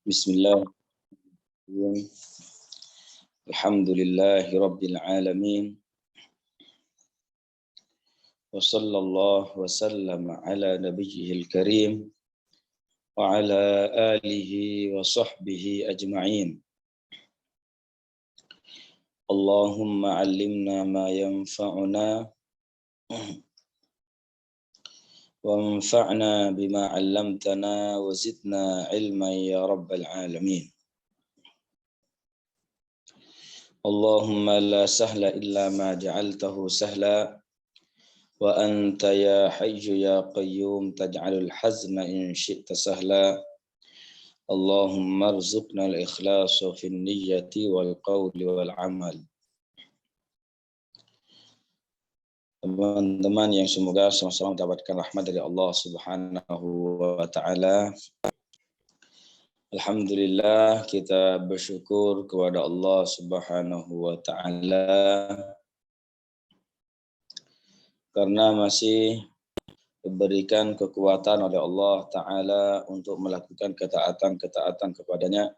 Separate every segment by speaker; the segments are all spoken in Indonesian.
Speaker 1: Bismillah. Alhamdulillahi Rabbil Alamin. Wa sallallahu wa sallam ala nabiyyihil karim wa ala alihi wa sahbihi ajma'in. Allahumma allimna ma yanfa'una wanfa'na bima 'allamtana wa zidna ilman ya rabbal alamin. Allahumma la sahla illa ma ja'altahu sahla wa anta ya hayyu ya qayyum taj'alul hazna in syi'ta sahla. Allahumma arzuqna al-ikhlasa fin niyyati wal qawli wal amal. Teman-teman yang semoga sama-sama mendapatkan rahmat dari Allah Subhanahu wa taala. Alhamdulillah, kita bersyukur kepada Allah Subhanahu wa taala karena masih diberikan kekuatan oleh Allah taala untuk melakukan ketaatan kepadanya.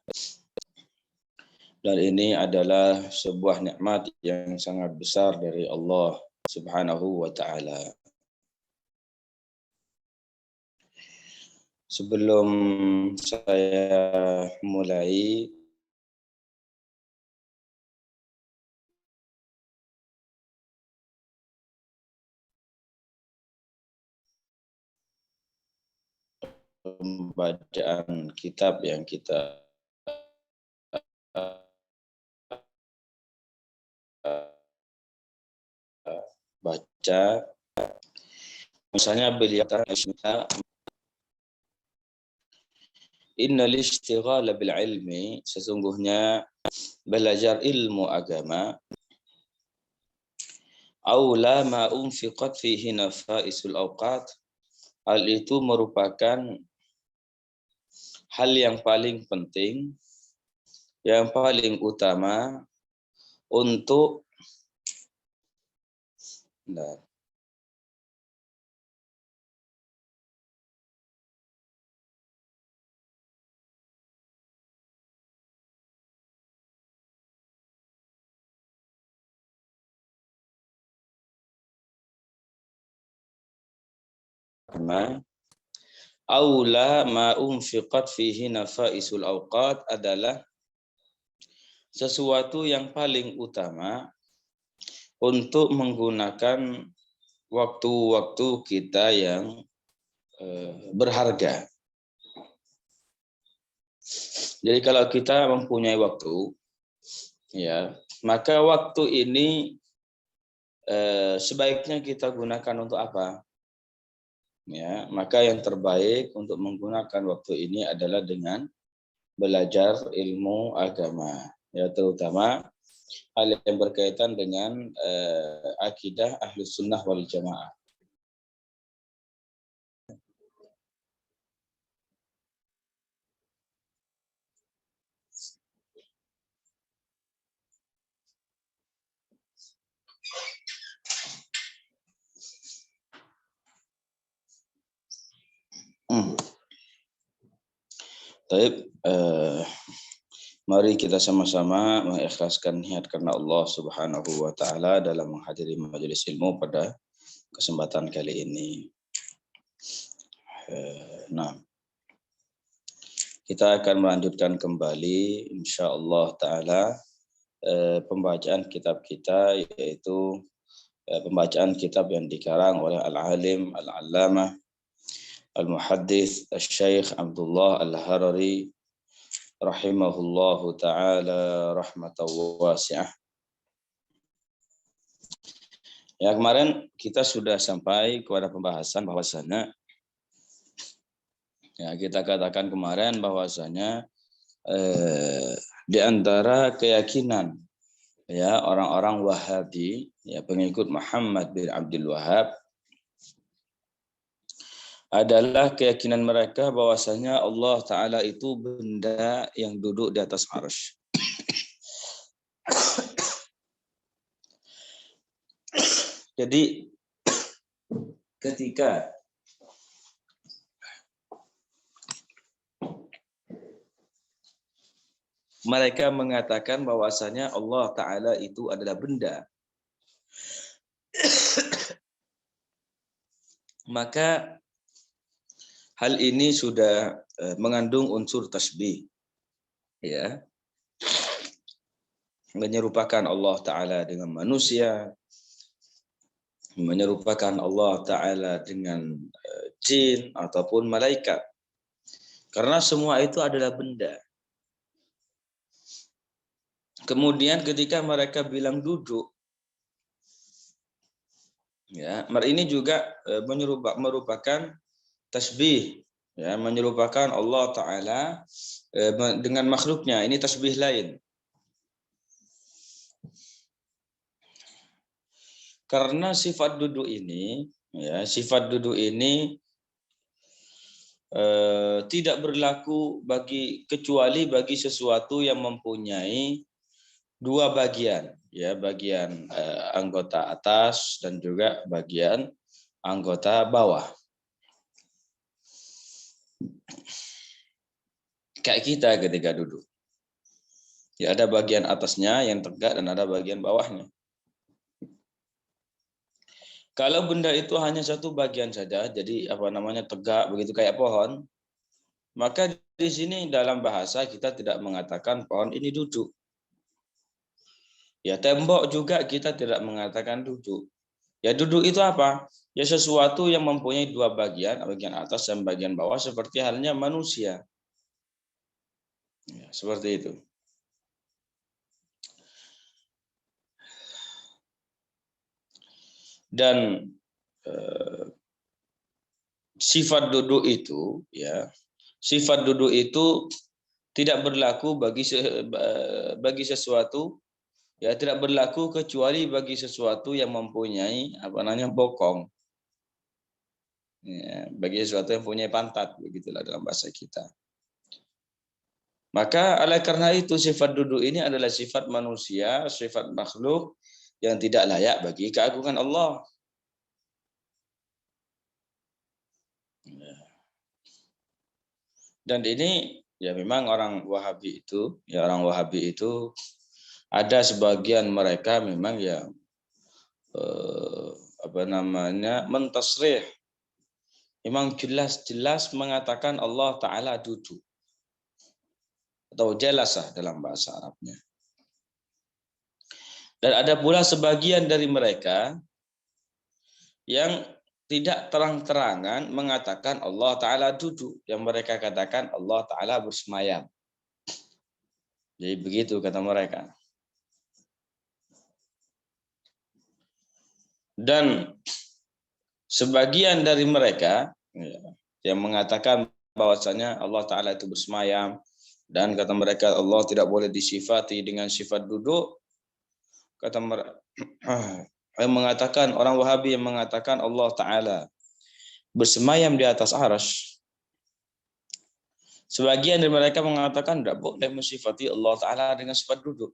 Speaker 1: Dan ini adalah sebuah nikmat yang sangat besar dari Allah Subhanahu wa taala. Sebelum saya mulai, pembacaan kitab yang kita baca, misalnya beliau kata innal ishtighala bil ilmi, sesungguhnya belajar ilmu agama, aula ma unfiqat fihi nafaisul awqat, hal itu merupakan hal yang paling penting, yang paling utama untuk aula ma unfiqat fihi nafaisul awqat adalah sesuatu yang paling utama untuk menggunakan waktu-waktu kita yang berharga. Jadi kalau kita mempunyai waktu, ya, maka waktu ini sebaiknya kita gunakan untuk apa? Ya, maka yang terbaik untuk menggunakan waktu ini adalah dengan belajar ilmu agama, ya, terutama hal yang berkaitan dengan akidah Ahlus Sunnah wal Jamaah. Baik, mari kita sama-sama mengikhlaskan niat karena Allah Subhanahu wa taala dalam menghadiri majelis ilmu pada kesempatan kali ini. Nah, kita akan melanjutkan kembali insyaallah taala pembacaan kitab kita, yaitu pembacaan kitab yang dikarang oleh Al-Alim Al-Allamah Al-Muhaddits Asy-Syaikh Abdullah Al-Harari rahimahullahu taala rahmatan wasi'ah. Ya, kemarin kita sudah sampai kepada pembahasan bahwasanya, ya, kita katakan kemarin bahwasanya di antara keyakinan, ya, orang-orang Wahabi, ya, pengikut Muhammad bin Abdul Wahhab, adalah keyakinan mereka bahwasanya Allah Ta'ala itu benda yang duduk di atas arsy. Jadi ketika mereka mengatakan bahwasanya Allah Ta'ala itu adalah benda. Maka hal ini sudah mengandung unsur tasbih, ya, menyerupakan Allah Ta'ala dengan manusia, menyerupakan Allah Ta'ala dengan jin ataupun malaikat. Karena semua itu adalah benda. Kemudian ketika mereka bilang duduk, ya, ini juga merupakan tasbih, ya, menyerupakan Allah Ta'ala dengan makhluknya. Ini tasbih lain. Karena sifat duduk ini, ya, sifat duduk ini tidak berlaku kecuali bagi sesuatu yang mempunyai dua bagian, ya, bagian anggota atas dan juga bagian anggota bawah. Kayak kita ketika duduk, ya, ada bagian atasnya yang tegak dan ada bagian bawahnya. Kalau benda itu hanya satu bagian saja, jadi tegak begitu kayak pohon, maka di sini dalam bahasa kita tidak mengatakan pohon ini duduk. Ya, tembok juga kita tidak mengatakan duduk. Ya, duduk itu apa? Ya, sesuatu yang mempunyai dua bagian atas dan bagian bawah, seperti halnya manusia. Ya, seperti itu. Dan sifat duduk itu, ya, sifat duduk itu tidak berlaku bagi sesuatu, ya, tidak berlaku kecuali bagi sesuatu yang mempunyai bokong, ya, bagi sesuatu yang mempunyai pantat, begitulah dalam bahasa kita. Maka oleh karena itu sifat duduk ini adalah sifat manusia, sifat makhluk yang tidak layak bagi keagungan Allah. Dan ini, ya, memang orang Wahabi itu ada sebagian mereka memang yang mentasrih, memang jelas-jelas mengatakan Allah Ta'ala duduk atau jalasah dalam bahasa Arabnya. Dan ada pula sebagian dari mereka yang tidak terang-terangan mengatakan Allah Ta'ala duduk, yang mereka katakan Allah Ta'ala bersemayam. Jadi begitu kata mereka. Dan sebagian dari mereka, ya, yang mengatakan bahwasanya Allah Ta'ala itu bersemayam, dan kata mereka Allah tidak boleh disifati dengan sifat duduk, kata mereka yang mengatakan, orang Wahabi yang mengatakan Allah Ta'ala bersemayam di atas arsy. Sebagian dari mereka mengatakan tidak boleh mensifati Allah Ta'ala dengan sifat duduk.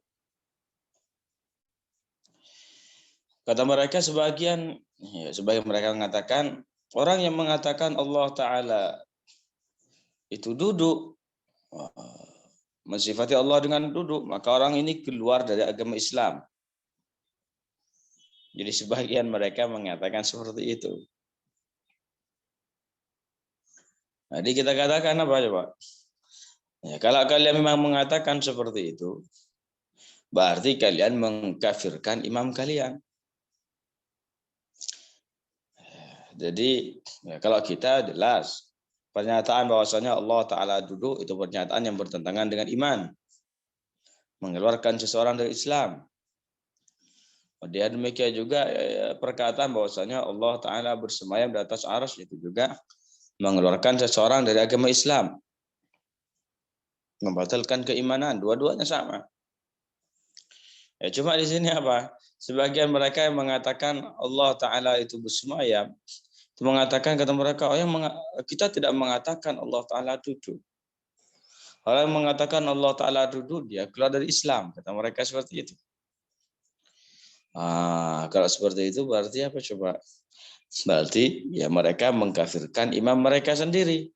Speaker 1: Kata mereka sebagian mereka mengatakan, orang yang mengatakan Allah Ta'ala itu duduk, mensifati Allah dengan duduk, maka orang ini keluar dari agama Islam. Jadi sebagian mereka mengatakan seperti itu. Jadi kita katakan apa coba? Ya, kalau kalian memang mengatakan seperti itu, berarti kalian mengkafirkan imam kalian. Jadi ya, kalau kita jelas pernyataan bahwasanya Allah Ta'ala duduk itu pernyataan yang bertentangan dengan iman, mengeluarkan seseorang dari Islam. Kemudian demikian juga perkataan bahwasanya Allah Ta'ala bersemayam di atas arsy itu juga mengeluarkan seseorang dari agama Islam, membatalkan keimanan. Dua-duanya sama. Ya, cuma di sini apa? Sebagian mereka yang mengatakan Allah Ta'ala itu bersemayam, itu mengatakan, kata mereka, kita tidak mengatakan Allah Ta'ala duduk. Orang yang mengatakan Allah Ta'ala duduk, dia keluar dari Islam. Kata mereka seperti itu. Kalau seperti itu berarti apa coba? Berarti ya mereka mengkafirkan imam mereka sendiri.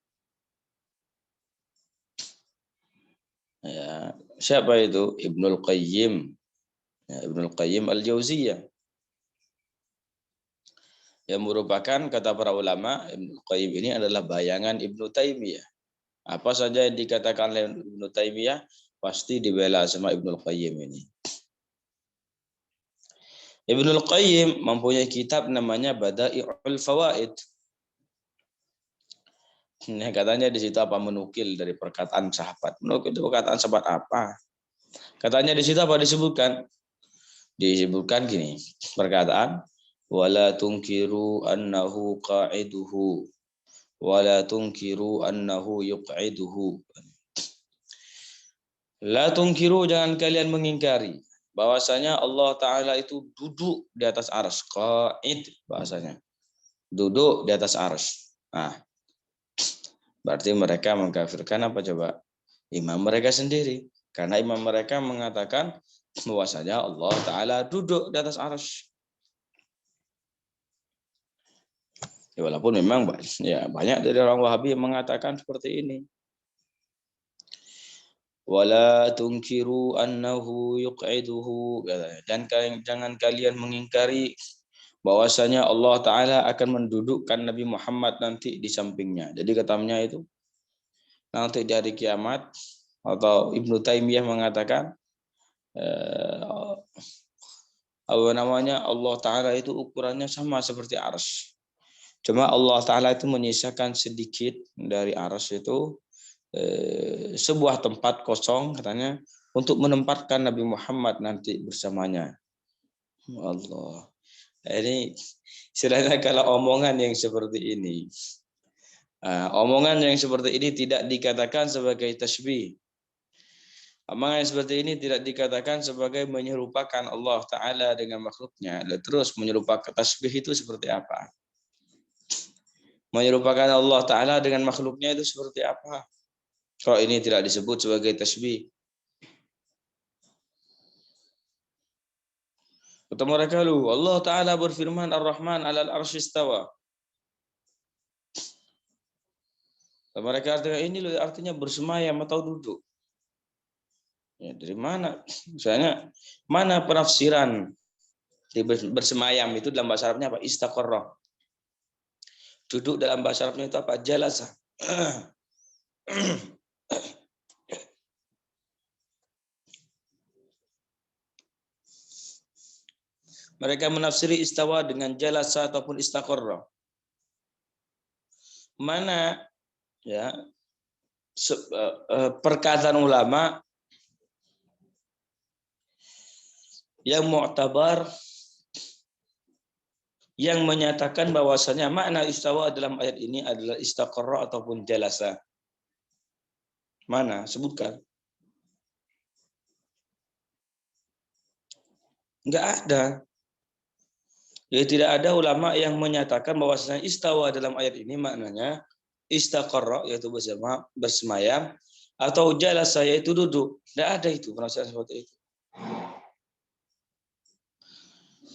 Speaker 1: Ya, Siapa itu? Ibnul Qayyim. Ya, Ibnul Qayyim Al-Jauziyah. Yang merupakan, kata para ulama, Ibnul Qayyim ini adalah bayangan Ibnu Taimiyah. Apa saja yang dikatakan oleh Ibnu Taimiyah pasti dibela sama Ibnul Qayyim ini. Ibnul Qayyim mempunyai kitab namanya Bada'i'ul Fawaid. Nah, katanya di situ apa, menukil dari perkataan sahabat. Menukil itu perkataan sahabat apa? Katanya di situ apa disebutkan? Disebutkan gini, perkataan wala tunkiru annahu qa'iduhu wala tunkiru annahu yuq'iduhu. La tunkiru, jangan kalian mengingkari bahwasanya Allah Ta'ala itu duduk di atas arsy. Qa'id bahasanya, duduk di atas arsy. Nah, berarti mereka mengkafirkan apa coba? Imam mereka sendiri. Karena imam mereka mengatakan bahwasanya Allah Ta'ala duduk di atas arsy. Ya, walaupun memang banyak dari orang Wahabi yang mengatakan seperti ini. Wala tunkiru annahu yuq'iduhu, dan jangan kalian mengingkari bahwasanya Allah Ta'ala akan mendudukkan Nabi Muhammad nanti di sampingnya. Jadi katanya itu nanti di hari kiamat, atau Ibnu Taimiyah mengatakan Allah Ta'ala itu ukurannya sama seperti arsy. Cuma Allah Ta'ala itu menyisakan sedikit dari arsy itu, sebuah tempat kosong katanya untuk menempatkan Nabi Muhammad nanti bersamanya. Allah. Ini istilahnya kalau omongan yang seperti ini. Omongan yang seperti ini tidak dikatakan sebagai tasbih. Omongan yang seperti ini tidak dikatakan sebagai menyerupakan Allah Ta'ala dengan makhluknya. Terus menyerupakan tasbih itu seperti apa? Menyerupakan Allah Ta'ala dengan makhluknya itu seperti apa? Kalau ini tidak disebut sebagai tasbih. Kata mereka, Allah Ta'ala berfirman Ar-Rahman 'alal arsy istawa. Kata mereka, artinya ini artinya bersemayam atau duduk. Ya, dari mana? Misalnya, mana penafsiran bersemayam itu dalam bahasa Arabnya apa? Istaqarra. Duduk dalam bahasa Arabnya itu apa? Jalasa. Mereka menafsiri istawa dengan jalasa ataupun istaqarra. Mana ya perkataan ulama yang mu'tabar yang menyatakan bahwasanya makna istawa dalam ayat ini adalah istaqarra ataupun jalasa. Mana? Sebutkan. Enggak ada. Ya, tidak ada ulama yang menyatakan bahwasanya istawa dalam ayat ini maknanya istaqarra, yaitu bersemayam, atau jalasa, yaitu duduk. Tidak ada itu penafsiran seperti itu.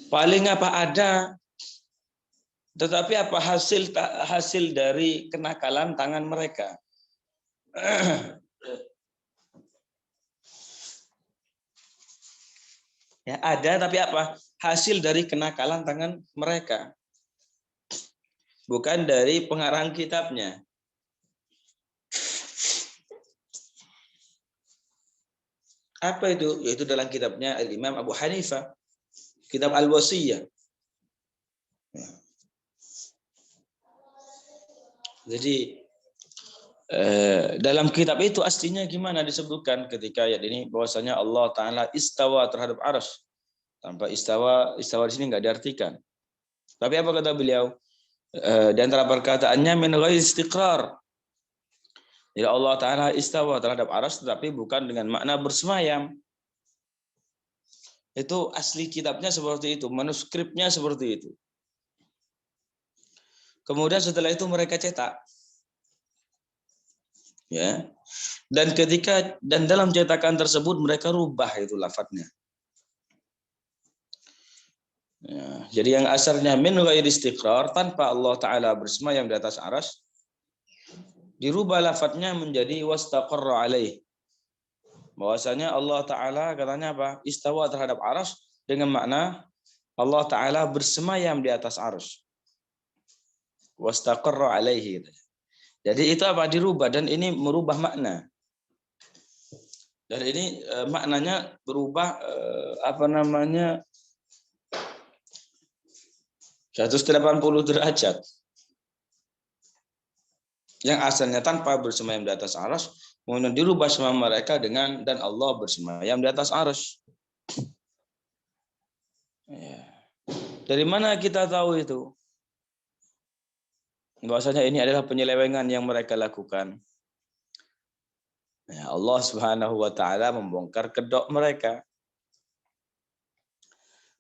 Speaker 1: Paling apa ada, tetapi apa hasil dari kenakalan tangan mereka. Ya, ada, tapi apa? Hasil dari kenakalan tangan mereka. Bukan dari pengarang kitabnya. Apa itu? Yaitu dalam kitabnya Imam Abu Hanifah. Kitab Al-Wasiyah. Jadi dalam kitab itu aslinya gimana disebutkan ketika ayat ini bahwasanya Allah Ta'ala istawa terhadap arsy. Tanpa istawa di sini nggak diartikan. Tapi apa kata beliau? Di antara perkataannya min ghairi istiqrar. Jadi Allah Ta'ala istawa terhadap arsy tetapi bukan dengan makna bersemayam. Itu asli kitabnya seperti itu, manuskripnya seperti itu. Kemudian setelah itu mereka cetak. Ya. Dan dalam cetakan tersebut mereka rubah itu lafadznya. Ya, jadi yang asalnya min ghairi istiqrar, tanpa Allah Ta'ala bersemayam di atas arsy, dirubah lafadznya menjadi wastaqarra alaih. Bahwasanya Allah Ta'ala katanya apa? Istawa terhadap arsy dengan makna Allah Ta'ala bersemayam di atas arsy. Wastaqarra alaihi. Jadi itu apa? Dirubah, dan ini merubah makna. Dan ini maknanya berubah 180 derajat. Yang asalnya tanpa bersemayam di atas arsy, kemudian dirubah sama mereka dengan dan Allah bersemayam di atas arsy. Ya. Dari mana kita tahu itu? Bahwasanya ini adalah penyelewengan yang mereka lakukan. Ya, Allah Subhanahu wa taala membongkar kedok mereka.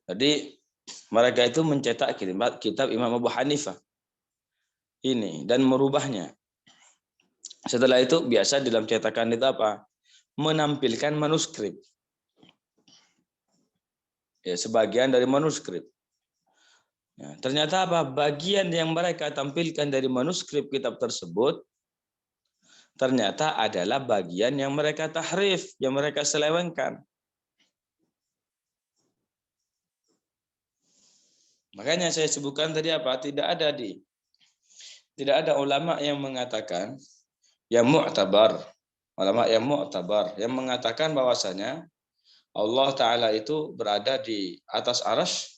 Speaker 1: Jadi mereka itu mencetak kitab Imam Abu Hanifah ini dan merubahnya. Setelah itu biasa dalam cetakan itu apa? Menampilkan manuskrip. Ya, sebagian dari manuskrip. Ya, ternyata apa? Bagian yang mereka tampilkan dari manuskrip kitab tersebut ternyata adalah bagian yang mereka tahrif, yang mereka selewengkan. Makanya saya sebutkan tadi apa? Tidak ada ulama yang mengatakan yang mu'tabar, ulama yang mu'tabar yang mengatakan bahwasanya Allah Ta'ala itu berada di atas arsy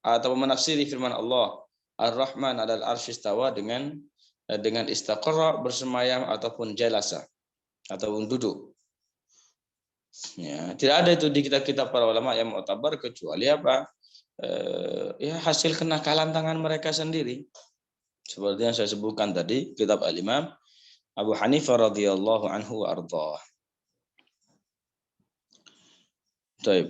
Speaker 1: atau menafsiri firman Allah Ar-Rahman 'alal arsy istawa dengan istaqarra bersemayam ataupun jalasa ataupun duduk. Ya, tidak ada itu di kitab-kitab para ulama yang mu'tabar kecuali apa? Ya hasil kenakalan tangan mereka sendiri. Seperti yang saya sebutkan tadi, kitab Al-Imam Abu Hanifah radhiyallahu anhu wa ardhah. Baik.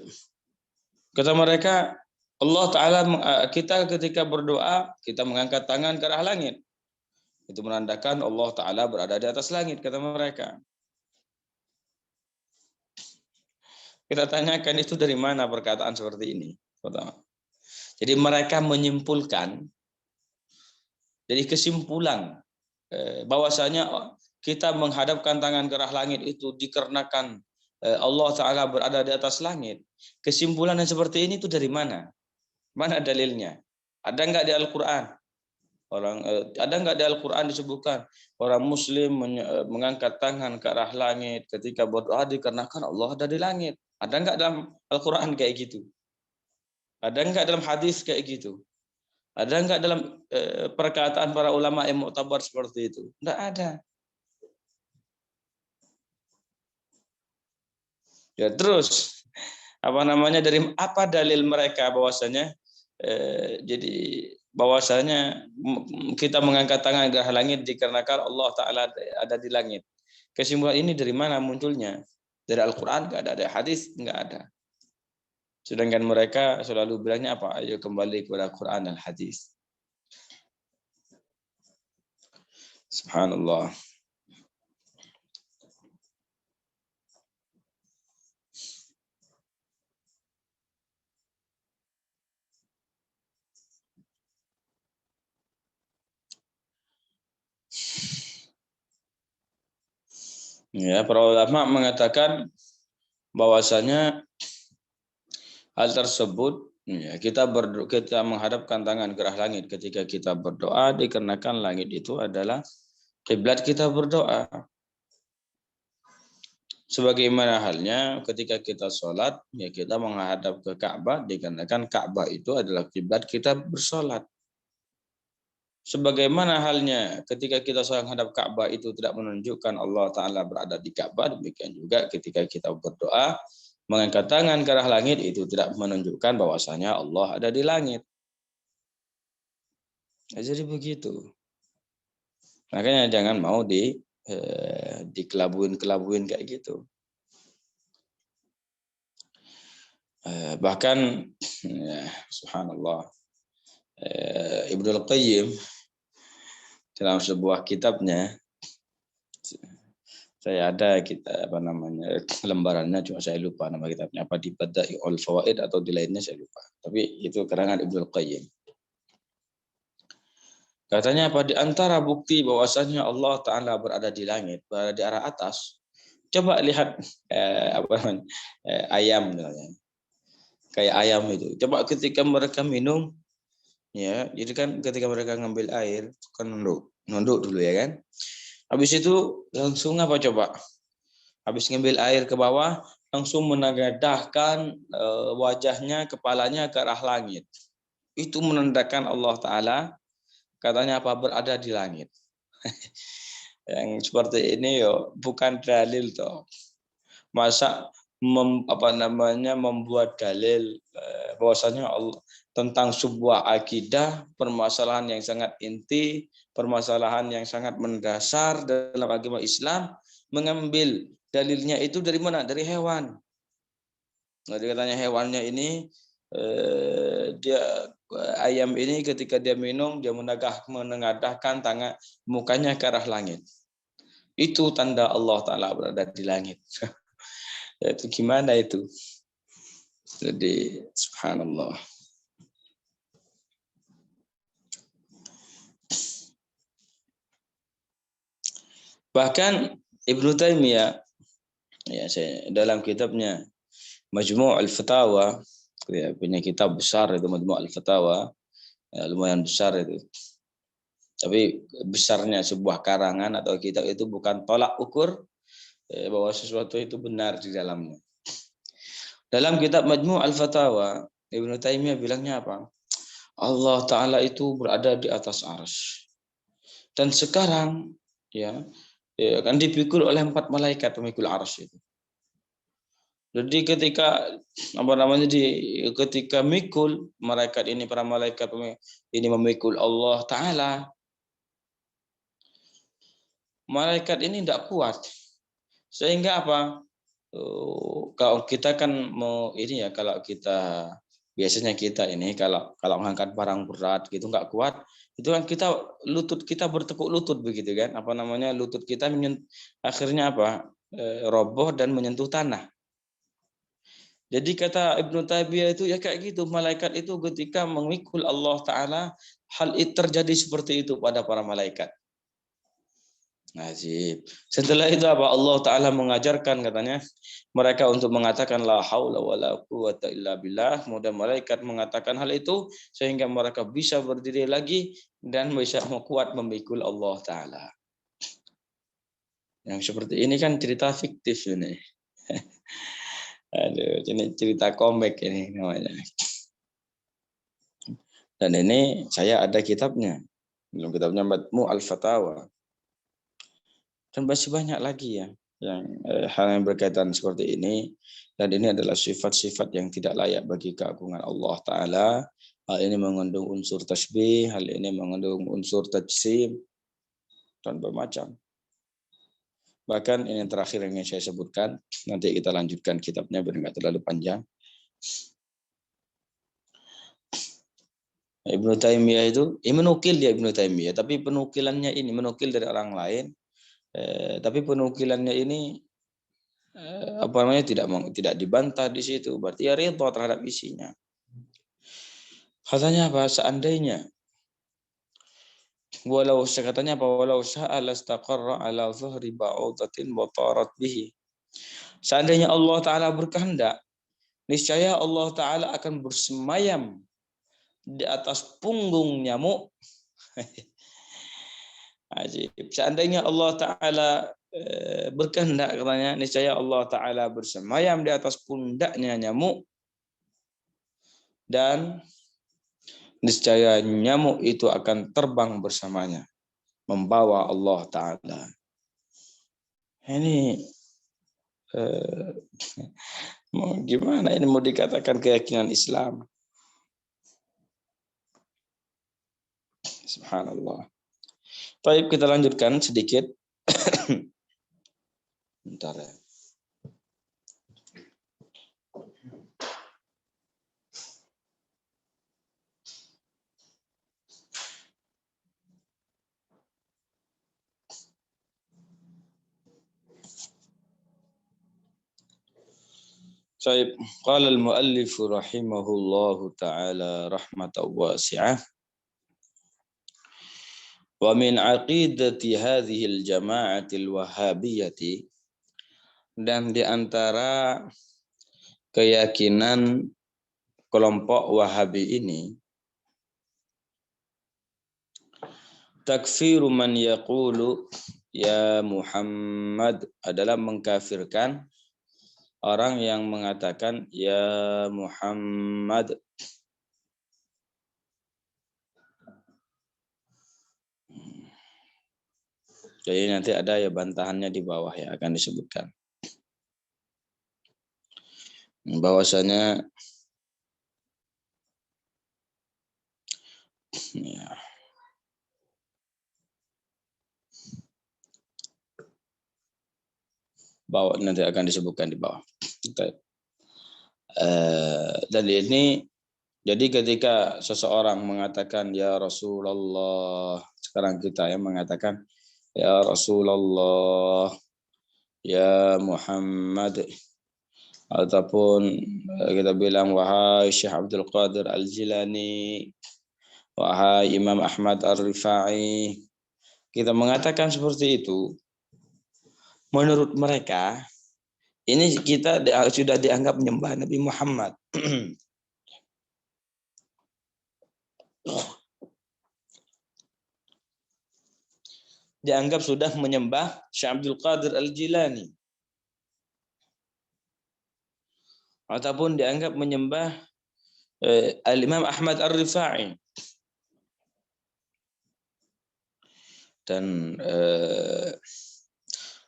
Speaker 1: Kata mereka, Allah Ta'ala, kita ketika berdoa, kita mengangkat tangan ke arah langit. Itu menandakan Allah Ta'ala berada di atas langit, kata mereka. Kita tanyakan itu dari mana perkataan seperti ini. Pertama. Jadi mereka menyimpulkan, jadi kesimpulan bahwasanya kita menghadapkan tangan ke arah langit itu dikarenakan Allah Ta'ala berada di atas langit. Kesimpulan yang seperti ini itu dari mana? Mana dalilnya? Ada nggak di Al-Quran? Ada nggak di Al-Quran disebutkan orang Muslim mengangkat tangan ke arah langit ketika berdoa dikarenakan Allah ada di langit? Ada nggak dalam Al-Quran kayak gitu? Ada nggak dalam hadis kayak gitu? Ada nggak dalam perkataan para ulama yang mu'tabar seperti itu? Nggak ada. Ya terus dari apa dalil mereka bahwasanya jadi bahwasanya kita mengangkat tangan ke arah langit dikarenakan Allah Ta'ala ada di langit. Kesimpulan ini dari mana munculnya? Dari Al-Quran nggak ada, dari hadis nggak ada. Sedangkan mereka selalu bilangnya apa? Ayo kembali kepada Quran dan hadis. Subhanallah. Ya, para ulama mengatakan bahwasanya hal tersebut ya, kita menghadapkan tangan ke arah langit ketika kita berdoa dikarenakan langit itu adalah kiblat kita berdoa. Sebagaimana halnya ketika kita sholat, ya kita menghadap ke Ka'bah dikarenakan Ka'bah itu adalah kiblat kita bersolat. Sebagaimana halnya ketika kita sholat menghadap Ka'bah itu tidak menunjukkan Allah Ta'ala berada di Ka'bah, demikian juga ketika kita berdoa, mengangkat tangan ke arah langit itu tidak menunjukkan bahwasanya Allah ada di langit. Nah, jadi begitu. Makanya jangan mau dikelabuin kayak gitu. Bahkan ya, subhanallah, Ibnul Qayyim dalam sebuah kitabnya, saya ada kita lembarannya, cuma saya lupa nama kitabnya apa, di Bada'iul Fawaid atau di lainnya saya lupa. Tapi itu karangan Ibnul Qayyim. Katanya apa, di antara bukti bahwasanya Allah Ta'ala berada di langit, berada di arah atas, Coba lihat ayam kayak ayam itu. Coba ketika mereka minum, ya, jadi kan ketika mereka ngambil air kan nunduk dulu ya kan. Habis itu langsung apa coba? Habis ngambil air ke bawah, langsung menengadahkan wajahnya, kepalanya ke arah langit. Itu menandakan Allah Ta'ala katanya apa berada di langit. Yang seperti ini yo bukan dalil toh. Masa membuat dalil bahwasanya Allah tentang sebuah akidah, permasalahan yang sangat inti, permasalahan yang sangat mendasar dalam agama Islam, mengambil dalilnya itu dari mana? Dari hewan. Jadi katanya hewannya ini dia ayam ini ketika dia minum dia menengadahkan tangan mukanya ke arah langit. Itu tanda Allah Ta'ala berada di langit. Itu gimana itu? Jadi subhanallah. Bahkan Ibnu Taimiyah ya dalam kitabnya Majmu' al-Fatawa, ya, punya kitab besar itu Majmu' al-Fatawa, ya, lumayan besar itu. Tapi besarnya sebuah karangan atau kitab itu bukan tolak ukur bahwa sesuatu itu benar di dalamnya. Dalam kitab Majmu' al-Fatawa, Ibnu Taimiyah bilangnya apa? Allah Ta'ala itu berada di atas arsy. Dan sekarang ya kan dipikul oleh 4 malaikat pemikul arsy itu. Jadi ketika mikul malaikat ini, para malaikat ini memikul Allah Ta'ala, malaikat ini tidak kuat. Sehingga apa? Kalau kita kan mau ini ya, kalau kita biasanya kita ini kalau mengangkat barang berat gitu nggak kuat, itu kan lutut kita bertekuk lutut begitu kan, lutut kita akhirnya apa? Roboh dan menyentuh tanah. Jadi kata Ibnu Taimiyah itu ya kayak gitu, malaikat itu ketika memikul Allah Ta'ala, hal itu terjadi seperti itu pada para malaikat. Najib. Setelah itu apa? Allah Ta'ala mengajarkan katanya mereka untuk mengatakan la haula wala quwata illa billah. Kemudian malaikat mengatakan hal itu sehingga mereka bisa berdiri lagi dan bisa kuat memikul Allah Ta'ala. Yang seperti ini kan cerita fiktif ini. Aduh, ini cerita komik ini namanya. Dan ini saya ada kitabnya. Dalam kitabnya Majmu' al-Fatawa. Dan masih banyak lagi ya yang hal yang berkaitan seperti ini, dan ini adalah sifat-sifat yang tidak layak bagi keagungan Allah Ta'ala. Hal ini mengandung unsur tasbih, hal ini mengandung unsur tajsim, dan bermacam. Bahkan ini yang terakhir yang saya sebutkan, nanti kita lanjutkan kitabnya biar nggak terlalu panjang. Ibnu Taimiyah itu, menukil dia Ibnu Taimiyah, tapi penukilannya ini menukil dari orang lain, tapi penukilannya ini tidak dibantah di situ, berarti ya ridha terhadap isinya. Katanya apa? Seandainya walau sya'a lastaqarra ala zuhri ba'udatin wa tarat bihi. Seandainya Allah Ta'ala berkehendak, niscaya Allah Ta'ala akan bersemayam di atas punggung nyamuk. Seandainya Allah Ta'ala berkehendak, katanya, niscaya Allah Ta'ala bersemayam di atas pundaknya nyamuk, dan niscaya nyamuk itu akan terbang bersamanya, membawa Allah Ta'ala. Ini gimana ini mau dikatakan keyakinan Islam? Subhanallah. Baik, kita lanjutkan sedikit. Bentar ya. Baik, qala al-muallif rahimahullahu taala rahmatan wasi'ah. Wa min aqidati hadhihi al-jama'ati al-wahhabiyyati Dan di antara keyakinan kelompok Wahabi ini, takfiru man yaqulu ya Muhammad adalah mengkafirkan orang yang mengatakan ya Muhammad. Jadi nanti ada ya bantahannya di bawah ya akan disebutkan. Bahwasanya ya, bawah nanti akan disebutkan di bawah. Dan ini jadi ketika seseorang mengatakan ya Rasulullah, sekarang kita yang mengatakan ya Rasulullah, ya Muhammad, ataupun kita bilang wahai Syekh Abdul Qadir Al-Jilani, wahai Imam Ahmad Ar-Rifai, kita mengatakan seperti itu, menurut mereka ini kita sudah dianggap menyembah Nabi Muhammad. Dianggap sudah menyembah Syekh Abdul Qadir Al-Jilani. Ataupun dianggap menyembah Al-Imam Ahmad Ar-Rifai. Dan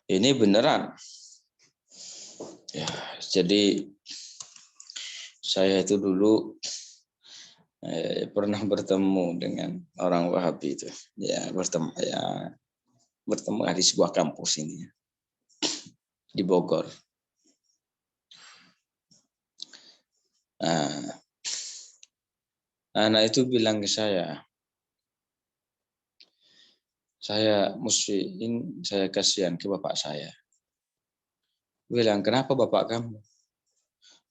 Speaker 1: ini beneran. Ya, jadi saya itu dulu pernah bertemu dengan orang Wahabi itu. Ya, bertemu di sebuah kampus ini di Bogor. Nah, anak itu bilang ke saya saya kasihan ke bapak saya. Bilang, kenapa bapak kamu?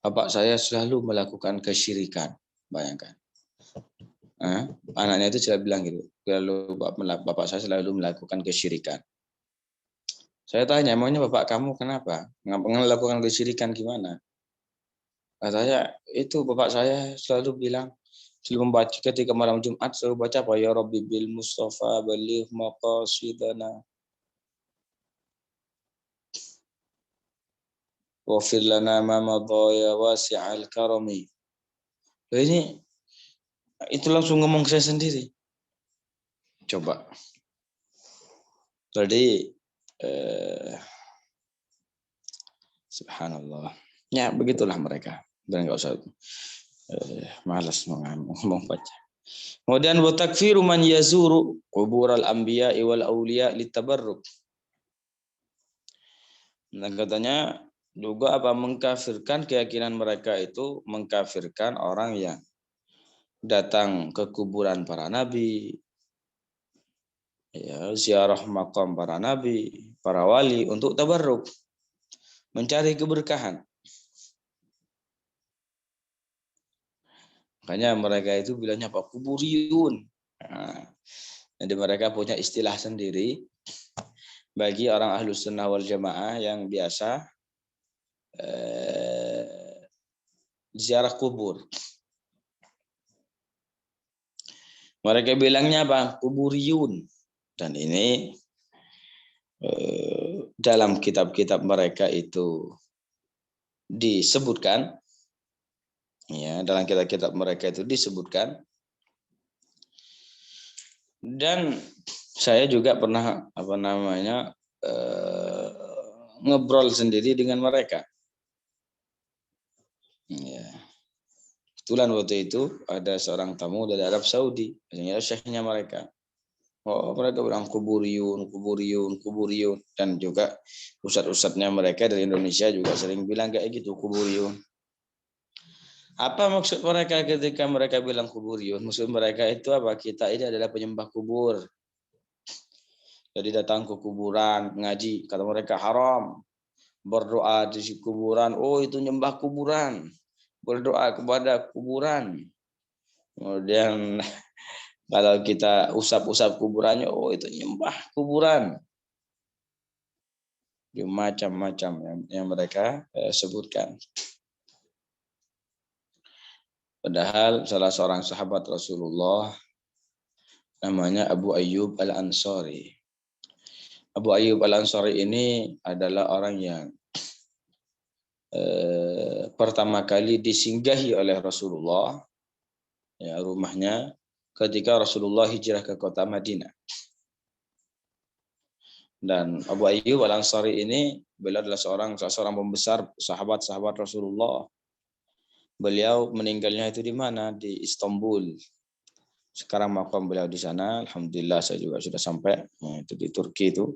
Speaker 1: Bapak saya selalu melakukan kesyirikan. Bayangkan. Anaknya itu sudah bilang gitu. Lalu bapak saya selalu melakukan kesyirikan. Saya tanya, emangnya bapak kamu kenapa? Melakukan kesyirikan gimana? Katanya, itu bapak saya selalu bilang, selalu membaca ketika malam Jumat, selalu baca apa? Ya Rabbi bil Mustafa baligh maqasidana. Wafir lana ma madaya wasi'al karami. Ini itu langsung ngomong saya sendiri. Coba. Jadi subhanallah. Ya begitulah mereka. Dan enggak usah malas ngomong baca. Kemudian wa takfiru man yazuru qubural anbiya wal auliya litabarruk. Nah katanya juga apa mengkafirkan keyakinan mereka itu mengkafirkan orang yang datang ke kuburan para nabi, ya, ziarah makam para nabi, para wali untuk tabarruk, mencari keberkahan. Makanya mereka itu bilangnya apa? Kuburiyun. Nah, jadi mereka punya istilah sendiri bagi orang Ahlus Sunnah wal Jamaah yang biasa ziarah kubur. Mereka bilangnya apa? Kuburiyun. Dan ini dalam kitab-kitab mereka itu disebutkan, ya, dalam kitab-kitab mereka itu disebutkan. Dan saya juga pernah ngobrol sendiri dengan mereka. Ya. Kebetulan waktu itu ada seorang tamu dari Arab Saudi, artinya syekhnya mereka. Oh, mereka bilang kuburiyun, kuburiyun, kuburiyun. Dan juga ustadz-ustadznya mereka dari Indonesia juga sering bilang kayak gitu, kuburiyun. Apa maksud mereka ketika mereka bilang kuburiyun? Maksud mereka itu apa? Kita ini adalah penyembah kubur. Jadi datang ke kuburan, ngaji. Kata mereka haram. Berdoa di kuburan. Oh itu nyembah kuburan. Berdoa kepada kuburan. Kemudian kalau kita usap-usap kuburannya, oh itu nyembah kuburan. macam-macam yang mereka sebutkan. Padahal salah seorang sahabat Rasulullah namanya Abu Ayyub Al-Ansari. Abu Ayyub Al-Ansari ini adalah orang yang pertama kali disinggahi oleh Rasulullah, ya, rumahnya ketika Rasulullah hijrah ke kota Madinah. Dan Abu Ayyub Al-Ansari ini beliau adalah seorang pembesar sahabat-sahabat Rasulullah. Beliau meninggalnya itu di mana? Di Istanbul. Sekarang makam beliau di sana. Alhamdulillah saya juga sudah sampai, itu di Turki itu.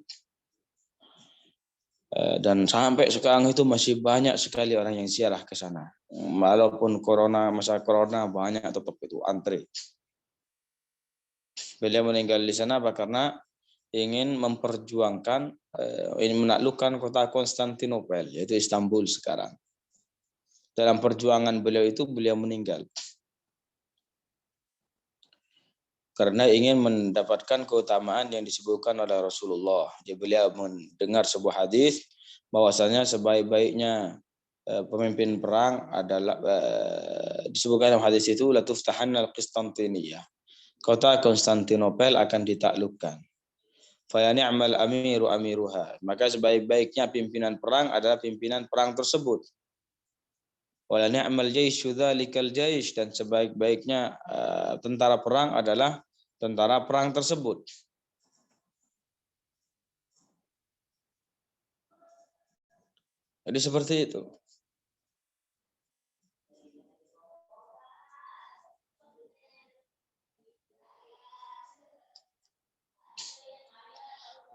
Speaker 1: Dan sampai sekarang itu masih banyak sekali orang yang ziarah ke sana. Walaupun masa corona banyak tetap itu antri. Beliau meninggal di sana karena ingin memperjuangkan, ingin menaklukkan kota Konstantinopel, yaitu Istanbul sekarang. Dalam perjuangan beliau itu beliau meninggal. Karena ingin mendapatkan keutamaan yang disebutkan oleh Rasulullah. Jadi beliau mendengar sebuah hadis bahwasanya sebaik-baiknya pemimpin perang adalah disebutkan dalam hadis itu la tuftahanna al-Qistantiniyyah. Kota Konstantinopel akan ditaklukkan. Fa ni'mal amiru amiruha. Maka sebaik-baiknya pimpinan perang adalah pimpinan perang tersebut. Wa ni'mal jaisyu dzalikal jaish, dan sebaik-baiknya tentara perang adalah tentara perang tersebut. Jadi seperti itu.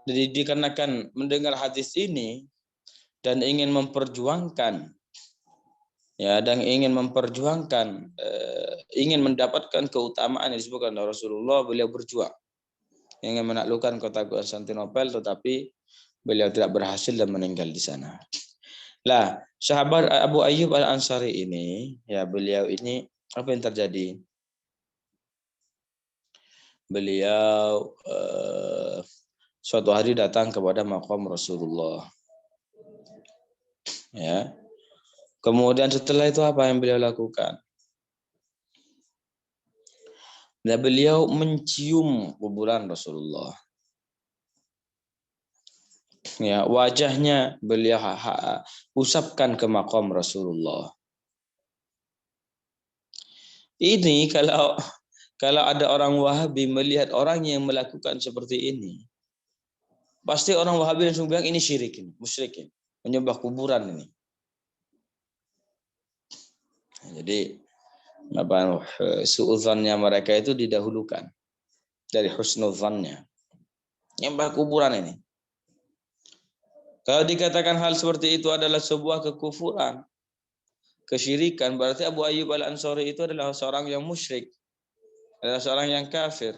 Speaker 1: Jadi dikarenakan mendengar hadis ini dan ingin memperjuangkan, ya, dan ingin mendapatkan keutamaan yang disebutkan oleh Rasulullah, beliau berjuang ingin menaklukkan kota Konstantinopel, tetapi beliau tidak berhasil dan meninggal di sana. Lah, sahabat Abu Ayyub Al-Ansari ini, ya, beliau ini apa yang terjadi? Beliau suatu hari datang kepada makam Rasulullah. Ya. Kemudian setelah itu apa yang beliau lakukan? Dan beliau mencium kuburan Rasulullah. Ya, wajahnya beliau usapkan ke makam Rasulullah. Ini kalau ada orang Wahabi melihat orang yang melakukan seperti ini, pasti orang Wahabi langsung bilang ini syirik, ini musyrik, menyembah kuburan ini. Jadi suudzannya mereka itu didahulukan dari husnudzannya. Menyembah kuburan ini. Kalau dikatakan hal seperti itu adalah sebuah kekufuran, kesyirikan, berarti Abu Ayyub Al-Ansari itu adalah seorang yang musyrik, adalah seorang yang kafir.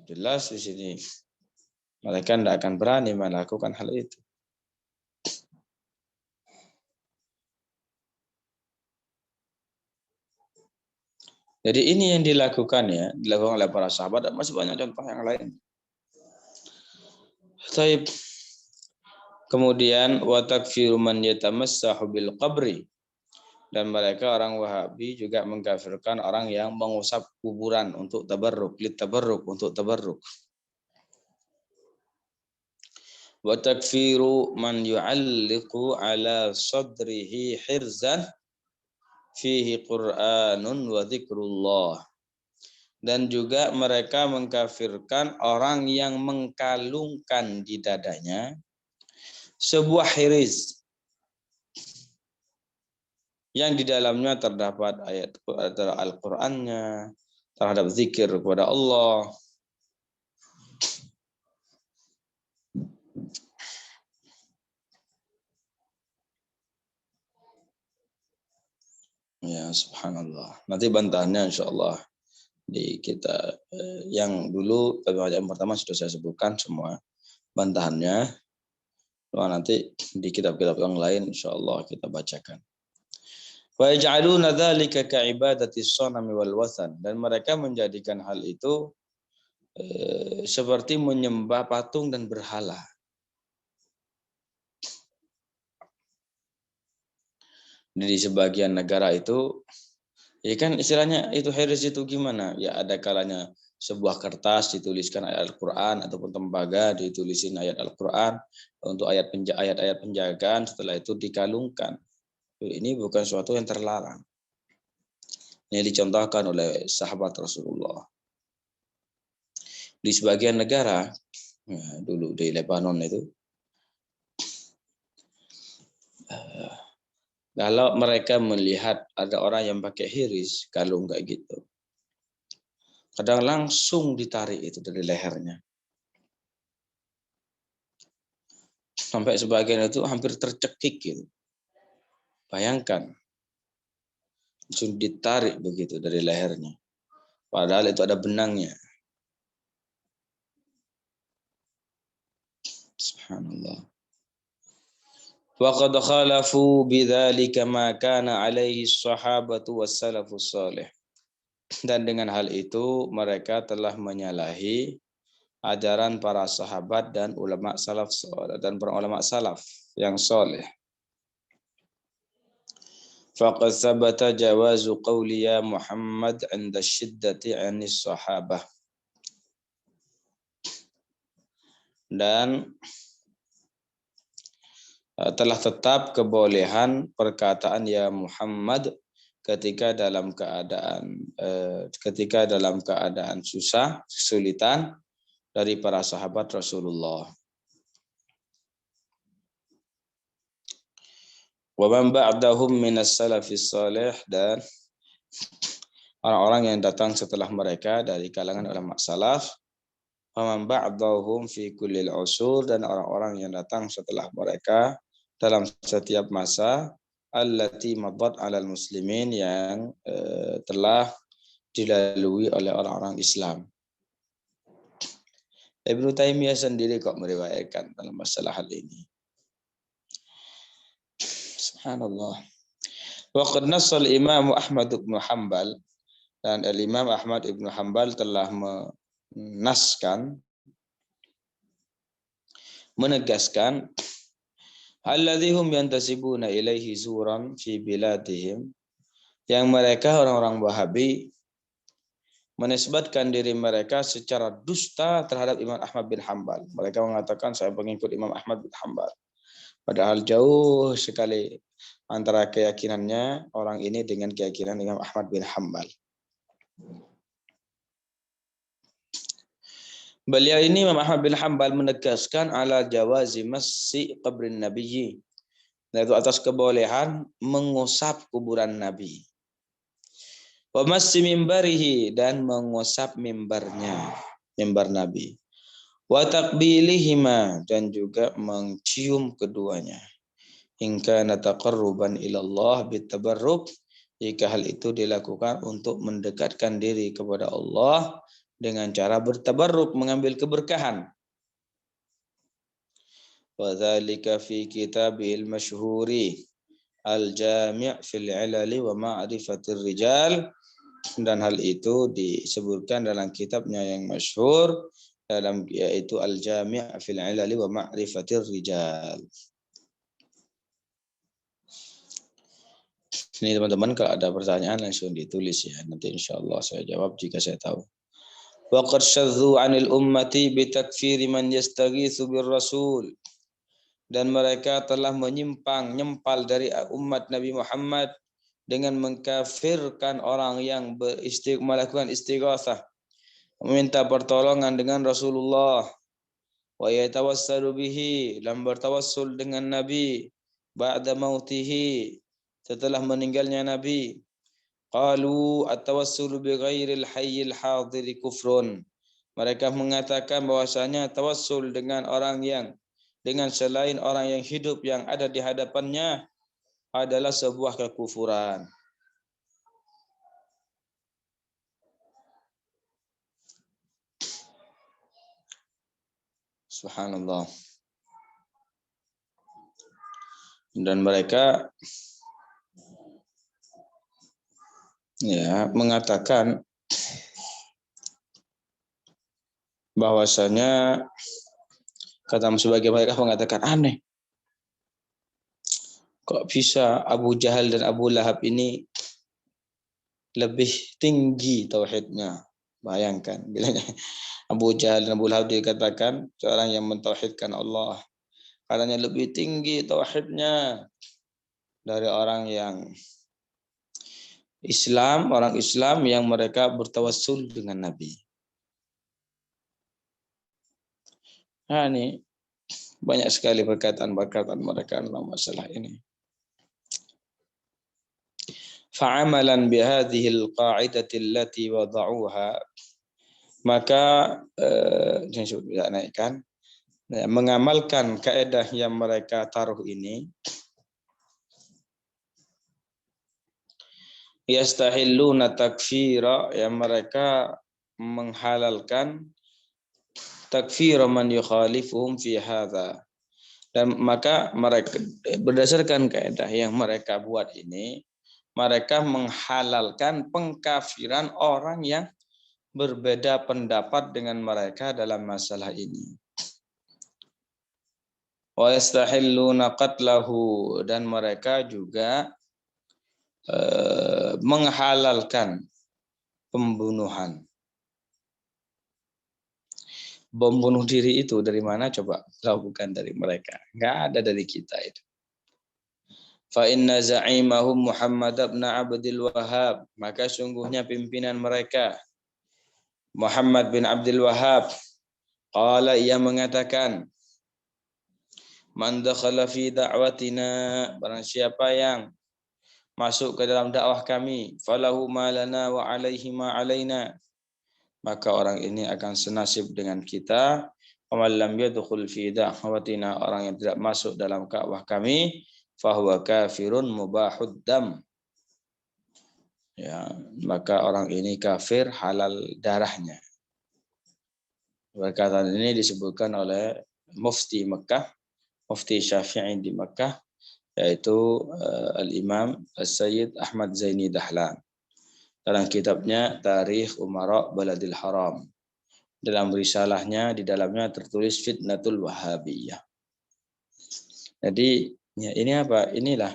Speaker 1: Jelas di sini mereka tidak akan berani melakukan hal itu. Jadi ini yang dilakukan oleh para sahabat, dan masih banyak contoh yang lain. Taib. Kemudian wa takfiru man yatamassahu bil qabri, dan mereka orang Wahabi juga mengkafirkan orang yang mengusap kuburan untuk tabarruk, untuk tabarruk. Wa takfiru man yu'alliqu ala sadrihi hirzan fihi Qur'anun wa dzikrullah. Dan juga mereka mengkafirkan orang yang mengkalungkan di dadanya sebuah hiriz yang di dalamnya terdapat ayat Al-Qur'annya, terhadap zikir kepada Allah. Ya, subhanallah. Nanti bantahannya insyaallah di kita yang dulu yang pertama sudah saya sebutkan semua bantahannya. Nanti di kitab-kitab yang lain insyaallah kita bacakan. Wa yaj'aluna dzalika ka'ibadati as-sanami wal wathan, dan mereka menjadikan hal itu seperti menyembah patung dan berhala. Di sebagian negara itu, ya kan istilahnya itu heres itu gimana? Ya ada kalanya sebuah kertas dituliskan ayat Al-Quran ataupun tembaga ditulisin ayat Al-Quran untuk ayat-ayat penjagaan, setelah itu dikalungkan. Ini bukan suatu yang terlarang. Ini dicontohkan oleh sahabat Rasulullah. Di sebagian negara, dulu di Lebanon itu, kalau mereka melihat ada orang yang pakai hiris, kalung kayak gitu, kadang langsung ditarik itu dari lehernya. Sampai sebagian itu hampir tercekik gitu. Bayangkan, langsung ditarik begitu dari lehernya. Padahal itu ada benangnya. Subhanallah. Waqad khalafu bidzalika ma kana alaihi sahabatu wassalafus salih. Dan dengan hal itu mereka telah menyalahi ajaran para sahabat dan ulama salaf dan para ulama salaf yang soleh. Faqad thabata jawazu qawli ya Muhammad 'inda syiddati 'anis sahabah. Dan telah tetap kebolehan perkataan ya Muhammad ketika dalam keadaan susah, kesulitan dari para sahabat Rasulullah. Wa man ba'dahum minas salafis salih, dan orang-orang yang datang setelah mereka dari kalangan ulama salaf. Wa man ba'dahum fi kullil usur, dan orang-orang yang datang setelah mereka dalam setiap masa allati madat 'alal muslimin, yang telah dilalui oleh orang-orang Islam. Ibnu Taimiyah sendiri kok meriwayatkan dalam masalah hal ini. Subhanallah. Wa qad nassal Imam Ahmad bin Hanbal, dan Imam Ahmad ibn Hanbal telah menegaskan alladzihum yantasibuna ilaihi zuran fi biladihim, yang mereka orang-orang Wahabi menisbatkan diri mereka secara dusta terhadap Imam Ahmad bin Hanbal. Mereka mengatakan saya pengikut Imam Ahmad bin Hanbal. Padahal jauh sekali antara keyakinannya orang ini dengan keyakinan Imam Ahmad bin Hanbal. Beliau ini Imam Ahmad bin Hanbal menegaskan ala jawazi massi qabrin nabiyyi, yaitu atas kebolehan mengusap kuburan Nabi. Wa massi mimbarihi, dan mengusap mimbarnya, mimbar Nabi. Wa taqbilihima, dan juga mencium keduanya. Hingga nataqarruban ilallah bitabarruk, jika hal itu dilakukan untuk mendekatkan diri kepada Allah dengan cara bertabarruk, mengambil keberkahan. Wa dzalika fi kitabil masyhuri al-jami' fil 'ilali wa ma'rifatir rijal, dan hal itu disebutkan dalam kitabnya yang masyhur, yaitu al-jami' fil 'ilali wa ma'rifatir rijal. Ini teman-teman, kalau ada pertanyaan langsung ditulis ya, nanti insyaallah saya jawab jika saya tahu. Wa qad syadzu 'anil ummati bi takfiri man yastaghitsu bir rasul, dan mereka telah nyempal dari umat Nabi Muhammad dengan mengkafirkan orang yang melakukan istighatsah, meminta pertolongan dengan Rasulullah, wa yatawassalu bihi, dan bertawassul dengan Nabi, ba'da mautihi, setelah meninggalnya Nabi. Qalu at-tawassulu bi ghairil hayyil hadiri kufrun. Mereka mengatakan bahwasanya tawassul dengan selain orang yang hidup yang ada di hadapannya adalah sebuah kekufuran. Subhanallah. Dan mereka mengatakan bahwasanya kata sebagian mereka mengatakan aneh, kok bisa Abu Jahal dan Abu Lahab ini lebih tinggi tauhidnya. Bayangkan bilanya Abu Jahal dan Abu Lahab dikatakan seorang yang mentauhidkan Allah, katanya lebih tinggi tauhidnya dari orang yang Islam, orang Islam yang mereka bertawassul dengan Nabi. Nah, ini banyak sekali perkataan-perkataan mereka dalam masalah ini. Fa'amalan bihadhihi al-qa'idati allati wada'uha, maka tidak naikkan, mengamalkan kaidah yang mereka taruh ini, yastahilluna takfira, yang mereka menghalalkan takfir man yukhalifuhum fi hadza, dan maka mereka berdasarkan kaidah yang mereka buat ini, mereka menghalalkan pengkafiran orang yang berbeda pendapat dengan mereka dalam masalah ini. Wa yastahilluna qatlahu, dan mereka juga menghalalkan pembunuhan. Bom bunuh diri itu dari mana coba? Kalau bukan dari mereka. Enggak ada dari kita itu. Fa inna za'imahum Muhammad ibn Abdul Wahhab, maka sungguhnya pimpinan mereka Muhammad bin Abdul Wahhab, qala, ia mengatakan, man dakhala fi da'watina, barang siapa yang masuk ke dalam dakwah kami, falahu ma lana wa alaihi ma alaina, maka orang ini akan senasib dengan kita. Wa man lam yadkhul fi da'watina, orang yang tidak masuk dalam dakwah kami, fahuwa kafirun mubahud dam, ya, maka orang ini kafir, halal darahnya. Perkataan ini disebutkan oleh Mufti Mekah, Mufti Syafi'i di Mekah, yaitu Al-Imam As-Sayyid Ahmad Zaini Dahlan dalam kitabnya Tarikh Umara Baladil Haram. Dalam risalahnya, di dalamnya tertulis Fitnatul Wahhabiyah. Jadi ya, ini apa? Inilah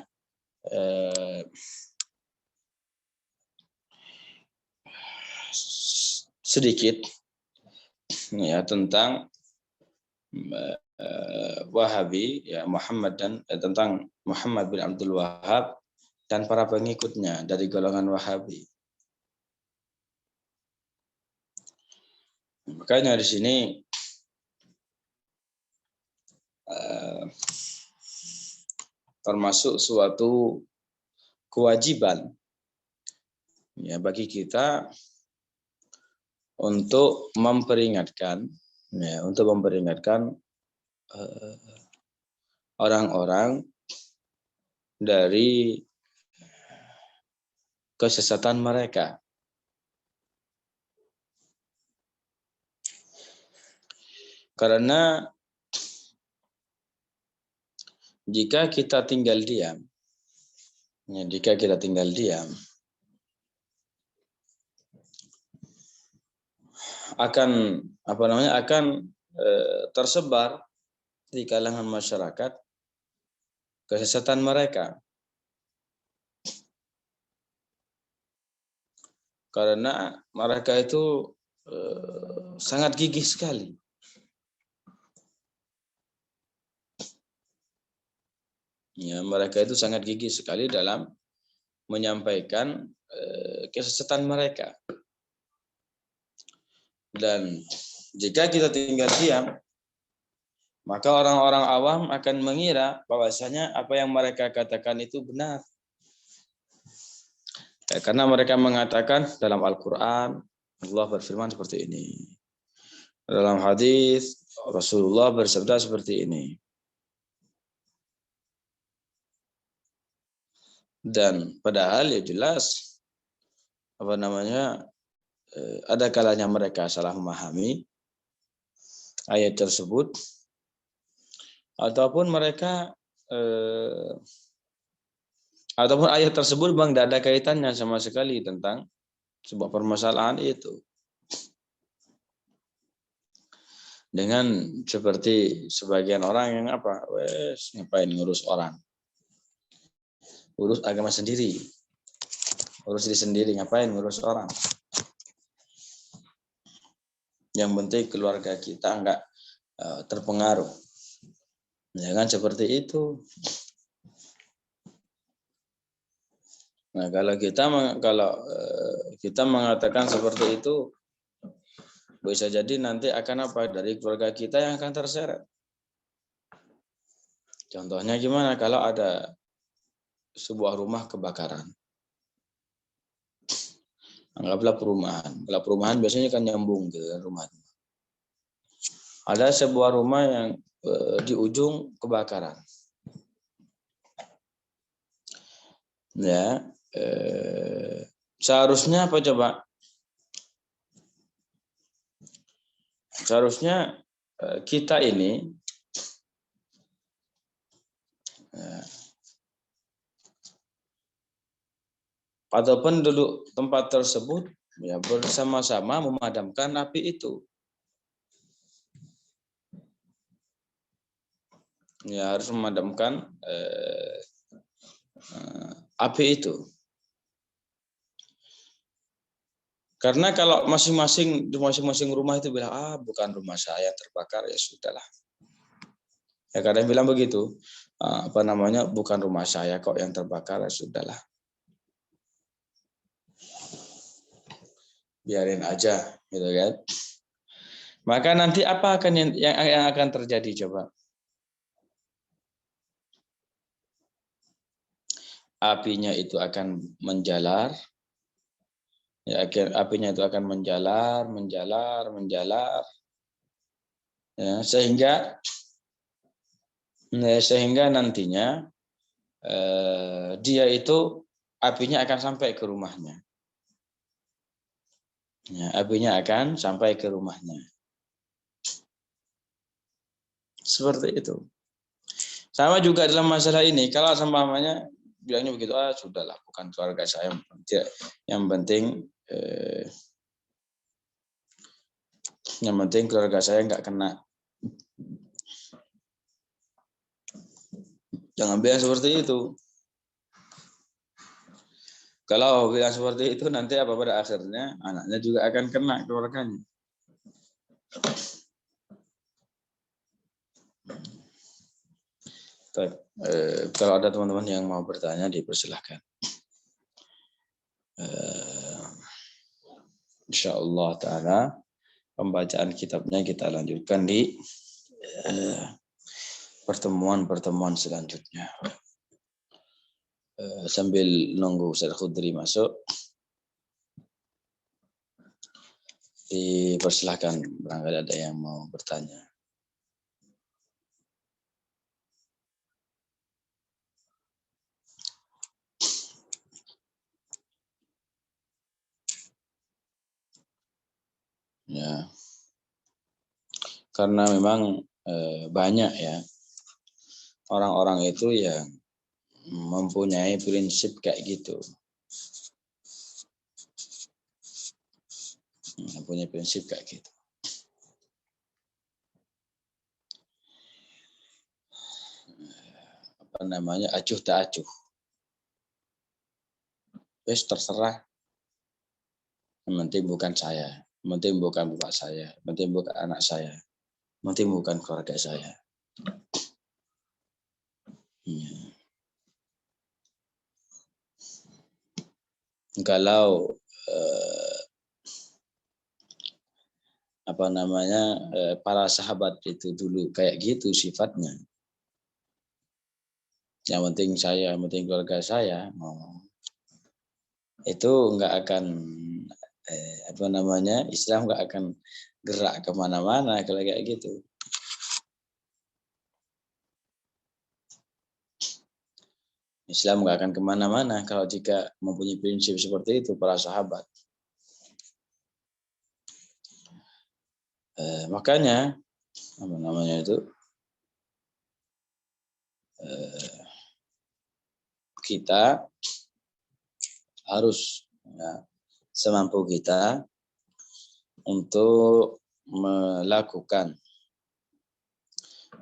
Speaker 1: sedikit ya tentang Wahabi, ya, Muhammad, dan tentang Muhammad bin Abdul Wahhab dan para pengikutnya dari golongan Wahabi. Makanya di sini termasuk suatu kewajiban ya bagi kita untuk memperingatkan, ya, orang-orang dari kesesatan mereka. Karena jika kita tinggal diam, akan tersebar di kalangan masyarakat kesesatan mereka. Karena mereka itu sangat gigih sekali. Ya, mereka itu sangat gigih sekali dalam menyampaikan kesesatan mereka. Dan jika kita tinggal diam, maka orang-orang awam akan mengira bahwasanya apa yang mereka katakan itu benar. Ya, karena mereka mengatakan dalam Al-Quran, Allah berfirman seperti ini. Dalam hadis, Rasulullah bersabda seperti ini. Dan padahal ya jelas, ada kalanya mereka salah memahami ayat tersebut, ataupun mereka ataupun ayat tersebut memang tidak ada kaitannya sama sekali tentang sebuah permasalahan itu. Dengan seperti sebagian orang yang apa, wes ngapain ngurus orang, urus agama sendiri, urus diri sendiri, ngapain ngurus orang. Yang penting keluarga kita enggak terpengaruh. Jangan seperti itu. Nah, kalau kita mengatakan seperti itu, bisa jadi nanti akan apa, dari keluarga kita yang akan terseret. Contohnya gimana kalau ada sebuah rumah kebakaran. Anggaplah perumahan. Kalau perumahan biasanya kan nyambung ke rumah. Ada sebuah rumah yang di ujung kebakaran. Ya, seharusnya apa coba? Seharusnya kita ini atau penduduk tempat tersebut ya bersama-sama memadamkan api itu. Ya harus memadamkan api itu. Karena kalau masing-masing rumah itu bilang bukan rumah saya terbakar, ya sudahlah. Ya kadang bilang begitu, bukan rumah saya kok yang terbakar, ya sudahlah. Biarin aja, gitu kan. Maka nanti apa akan yang akan terjadi coba? Apinya itu akan menjalar. Ya, apinya itu akan menjalar. Ya, sehingga nantinya dia itu apinya akan sampai ke rumahnya. Ya, apinya akan sampai ke rumahnya. Seperti itu. Sama juga dalam masalah ini, kalau seumpamanya bilangnya begitu, sudahlah, bukan keluarga saya. Yang penting keluarga saya nggak kena. Jangan bilang seperti itu. Kalau bilang seperti itu, nanti apa pada akhirnya anaknya juga akan kena keluarganya. Kalau ada teman-teman yang mau bertanya, dipersilahkan. Insyaallah ta'ala pembacaan kitabnya kita lanjutkan di pertemuan selanjutnya. Sambil nunggu Ustaz Khudri masuk, dipersilahkan barangkali ada yang mau bertanya. Ya, karena memang banyak ya orang-orang itu yang mempunyai prinsip kayak gitu. Mempunyai prinsip kayak gitu. Apa namanya, acuh tak acuh. Wes terserah. Yang penting bukan saya. Yang penting bukan bapak saya. Yang penting bukan anak saya. Yang penting bukan keluarga saya. Kalau para sahabat itu dulu kayak gitu sifatnya. Yang penting saya, yang penting keluarga saya. Itu nggak akan Islam nggak akan gerak kemana-mana kalau kayak gitu. Islam nggak akan kemana-mana kalau jika mempunyai prinsip seperti itu para sahabat. Makanya kita harus semampu kita untuk melakukan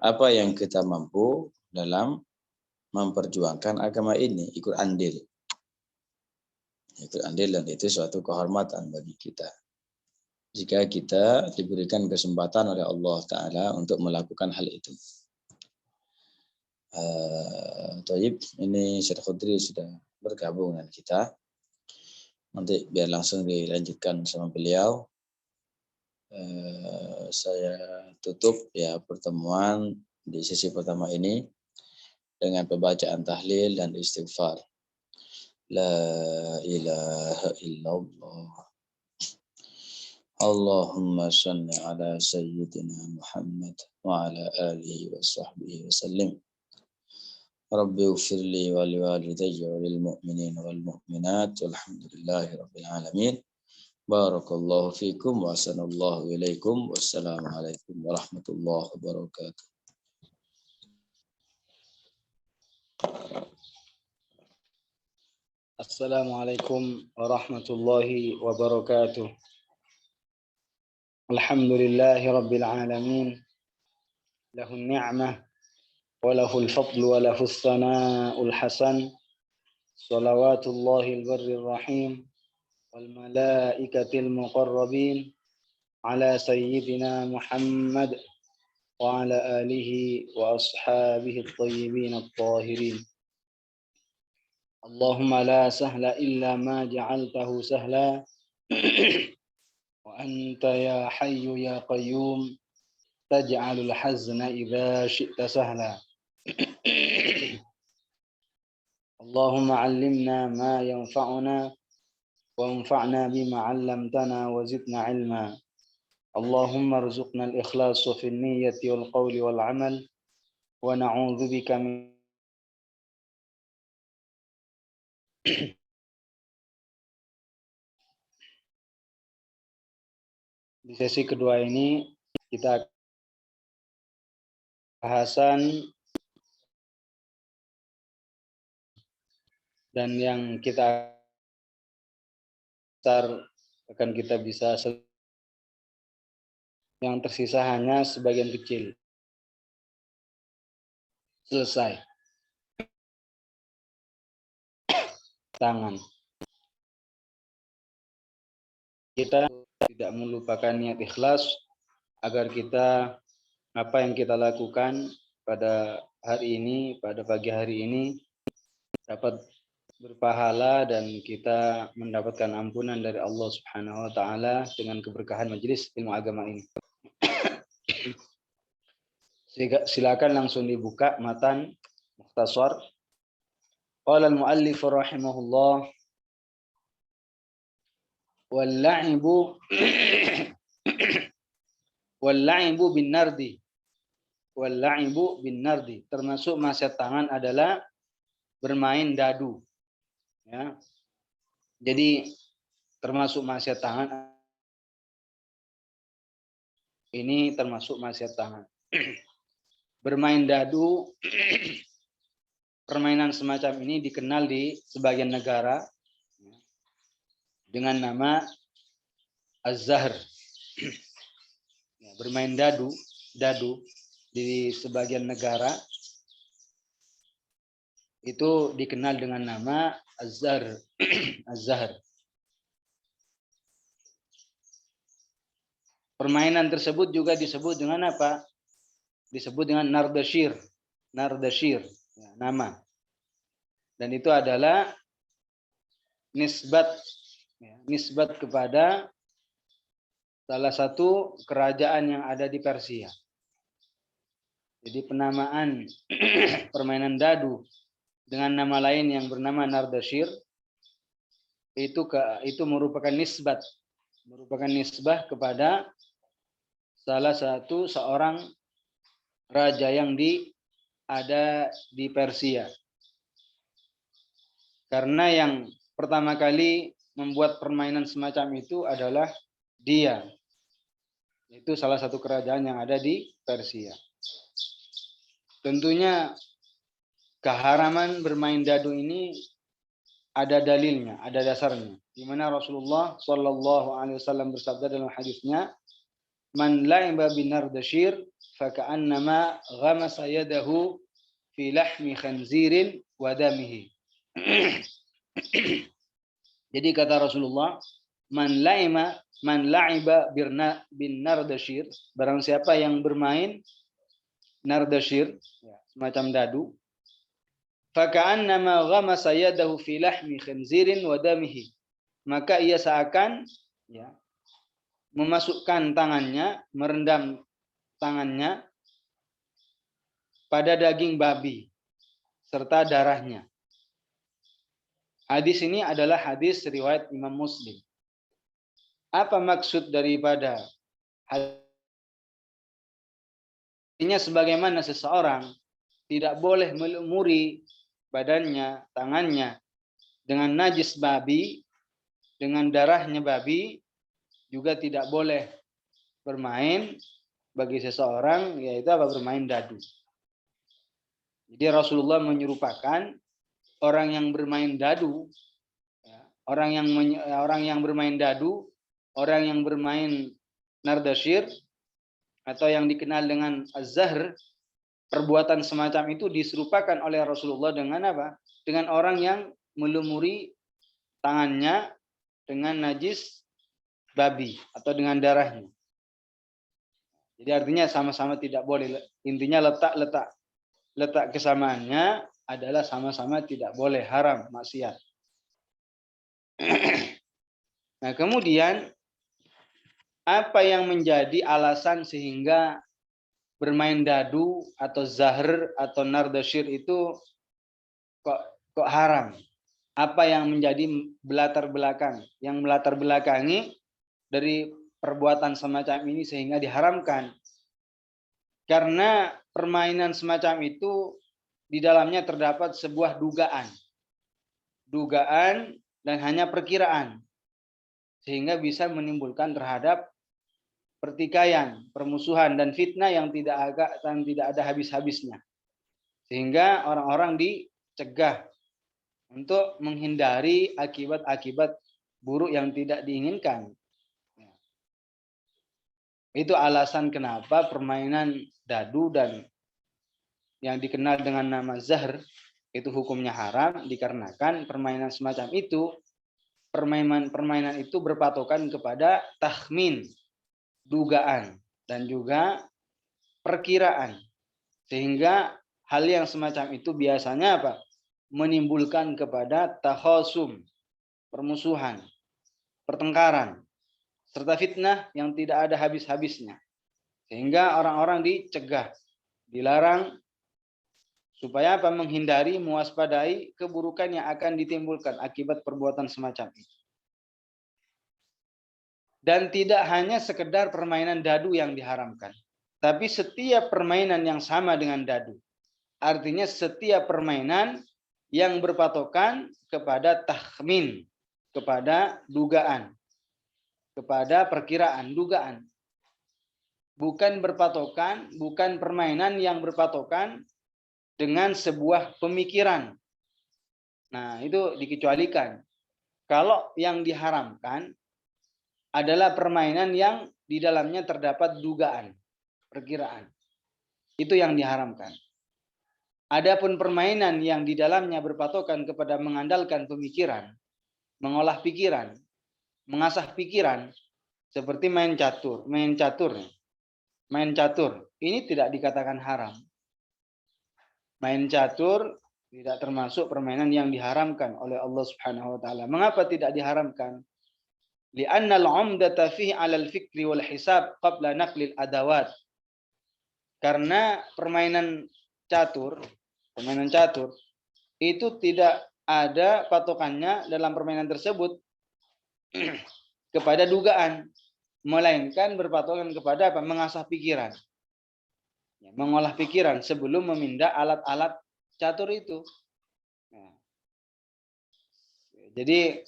Speaker 1: apa yang kita mampu dalam memperjuangkan agama ini, ikut andil. Ikut andil, dan itu suatu kehormatan bagi kita. Jika kita diberikan kesempatan oleh Allah Ta'ala untuk melakukan hal itu. Thayyib, ini Syekh Khudri sudah bergabung dengan kita. Nanti biar langsung dilanjutkan sama beliau. Saya tutup ya pertemuan di sesi pertama ini dengan pembacaan tahlil dan istighfar. La ilaha illallah. Allahumma salli ala sayyidina Muhammad wa ala alihi wa sahbihi wa sallim. Rabbi ighfir li wa liwalidayya wa lil mu'minina wal mu'minat walhamdulillahi rabbil alamin. Barakallahu fikum wa sanallahu ilaikum. Wassalamualaikum warahmatullahi wabarakatuh.
Speaker 2: Assalamualaikum warahmatullahi wabarakatuh. Alhamdulillahi rabbil alamin. Lahun ni'mah wa lahul fadlu wa lahus sana'ul hasan. Salawatullahi al-barrir rahim wal malaikatil muqarrabin ala sayyidina Muhammad wa ala alihi wa ashabihi at-tayyibin at-tahirin. Allahumma la sahla illa ma ja'altahu sahla wa anta ya hayyu ya qayyum taj'alul hazna idza syi'ta sahla. Allahumma 'allimna ma yanfa'una wanfa'na bima 'allamtana wa zidna 'ilma. Allahumma arzuqna al-ikhlasa fi an-niyyati wal qawli wal 'amal wa na'udzu bika min Di sesi kedua ini kita bahasan dan yang kita akan kita bisa yang tersisa hanya sebagian kecil. Selesai. Tangan. Kita tidak melupakan niat ikhlas agar kita apa yang kita lakukan pada hari ini, pada pagi hari ini dapat berpahala dan kita mendapatkan ampunan dari Allah Subhanahu wa taala dengan keberkahan majelis ilmu agama ini. Silakan langsung dibuka matan mukhtasar. Qala al-muallif rahimahullah wal-la'ibu bin nardi. Wal-la'ibu bin nardi, termasuk maksiat tangan adalah bermain dadu. Ya. Jadi termasuk maksiat tangan ini termasuk maksiat tangan. Bermain dadu, permainan semacam ini dikenal di sebagian negara dengan nama az-zahr. Bermain dadu di sebagian negara itu dikenal dengan nama az-zahr. Az-zahr. Permainan tersebut juga disebut dengan apa? Disebut dengan nardashir. Nardashir, ya, nama. Dan itu adalah nisbat kepada salah satu kerajaan yang ada di Persia. Jadi penamaan permainan dadu dengan nama lain yang bernama nardashir itu merupakan nisbah kepada salah satu seorang raja yang ada di Persia. Karena yang pertama kali membuat permainan semacam itu adalah dia. Itu salah satu kerajaan yang ada di Persia. Tentunya keharaman bermain dadu ini ada dalilnya, ada dasarnya. Di mana Rasulullah Shallallahu Alaihi Wasallam bersabda dalam hadisnya, "Man la'iba bin nardashir faka'annama ghamasa yadahu fi lahmi khanzirin wa damihi. Jadi kata Rasulullah, man la'iba bin nardashir, barang siapa yang bermain nardashir, semacam dadu, faka'annama ghamasa yadahu fi lahmi khanzirin wa damihi, maka ia seakan memasukkan tangannya, merendam tangannya pada daging babi serta darahnya. Hadis ini adalah hadis riwayat Imam Muslim. Apa maksud daripada hadisnya? Sebagaimana seseorang tidak boleh melumuri badannya, tangannya dengan najis babi, dengan darahnya babi, juga tidak boleh bermain bagi seseorang, yaitu apa? Bermain dadu. Jadi Rasulullah menyerupakan orang yang bermain dadu, orang yang bermain dadu, orang yang bermain nardashir, atau yang dikenal dengan az-zahr, perbuatan semacam itu diserupakan oleh Rasulullah dengan apa? Dengan orang yang melumuri tangannya dengan najis babi atau dengan darahnya. Jadi artinya sama-sama tidak boleh. Intinya letak kesamaannya adalah sama-sama tidak boleh, haram, maksiat. Nah, kemudian apa yang menjadi alasan sehingga bermain dadu atau zahr atau nardashir itu kok haram? Apa yang menjadi melatar belakangi dari perbuatan semacam ini sehingga diharamkan? Karena permainan semacam itu di dalamnya terdapat sebuah dugaan dan hanya perkiraan, sehingga bisa menimbulkan terhadap pertikaian, permusuhan dan fitnah yang tidak ada habis-habisnya, sehingga orang-orang dicegah untuk menghindari akibat-akibat buruk yang tidak diinginkan. Itu alasan kenapa permainan dadu dan yang dikenal dengan nama zahr itu hukumnya haram, dikarenakan permainan semacam itu, permainan itu berpatokan kepada takhmin, dugaan, dan juga perkiraan, sehingga hal yang semacam itu biasanya apa? Menimbulkan kepada takhasum, permusuhan, pertengkaran, serta fitnah yang tidak ada habis-habisnya, sehingga orang-orang dicegah, dilarang, supaya apa? Menghindari, mewaspadai keburukan yang akan ditimbulkan akibat perbuatan semacam itu. Dan tidak hanya sekedar permainan dadu yang diharamkan, tapi setiap permainan yang sama dengan dadu. Artinya setiap permainan yang berpatokan kepada takhmin, kepada dugaan, kepada perkiraan, dugaan. Bukan permainan yang berpatokan dengan sebuah pemikiran. Nah, itu dikecualikan. Kalau yang diharamkan adalah permainan yang di dalamnya terdapat dugaan, perkiraan. Itu yang diharamkan. Adapun permainan yang di dalamnya berpatokan kepada mengandalkan pemikiran, mengolah pikiran, mengasah pikiran, seperti main catur. Main catur ini tidak dikatakan haram. Main catur tidak termasuk permainan yang diharamkan oleh Allah Subhanahu wa taala. Mengapa tidak diharamkan? Li'anna al-'umdata fihi 'ala al-fikri wal hisab qabla naqlil adawat. Karena permainan catur itu tidak ada patokannya dalam permainan tersebut kepada dugaan, melainkan berpatokan kepada apa? Mengasah pikiran. Mengolah pikiran sebelum memindah alat-alat catur itu. Jadi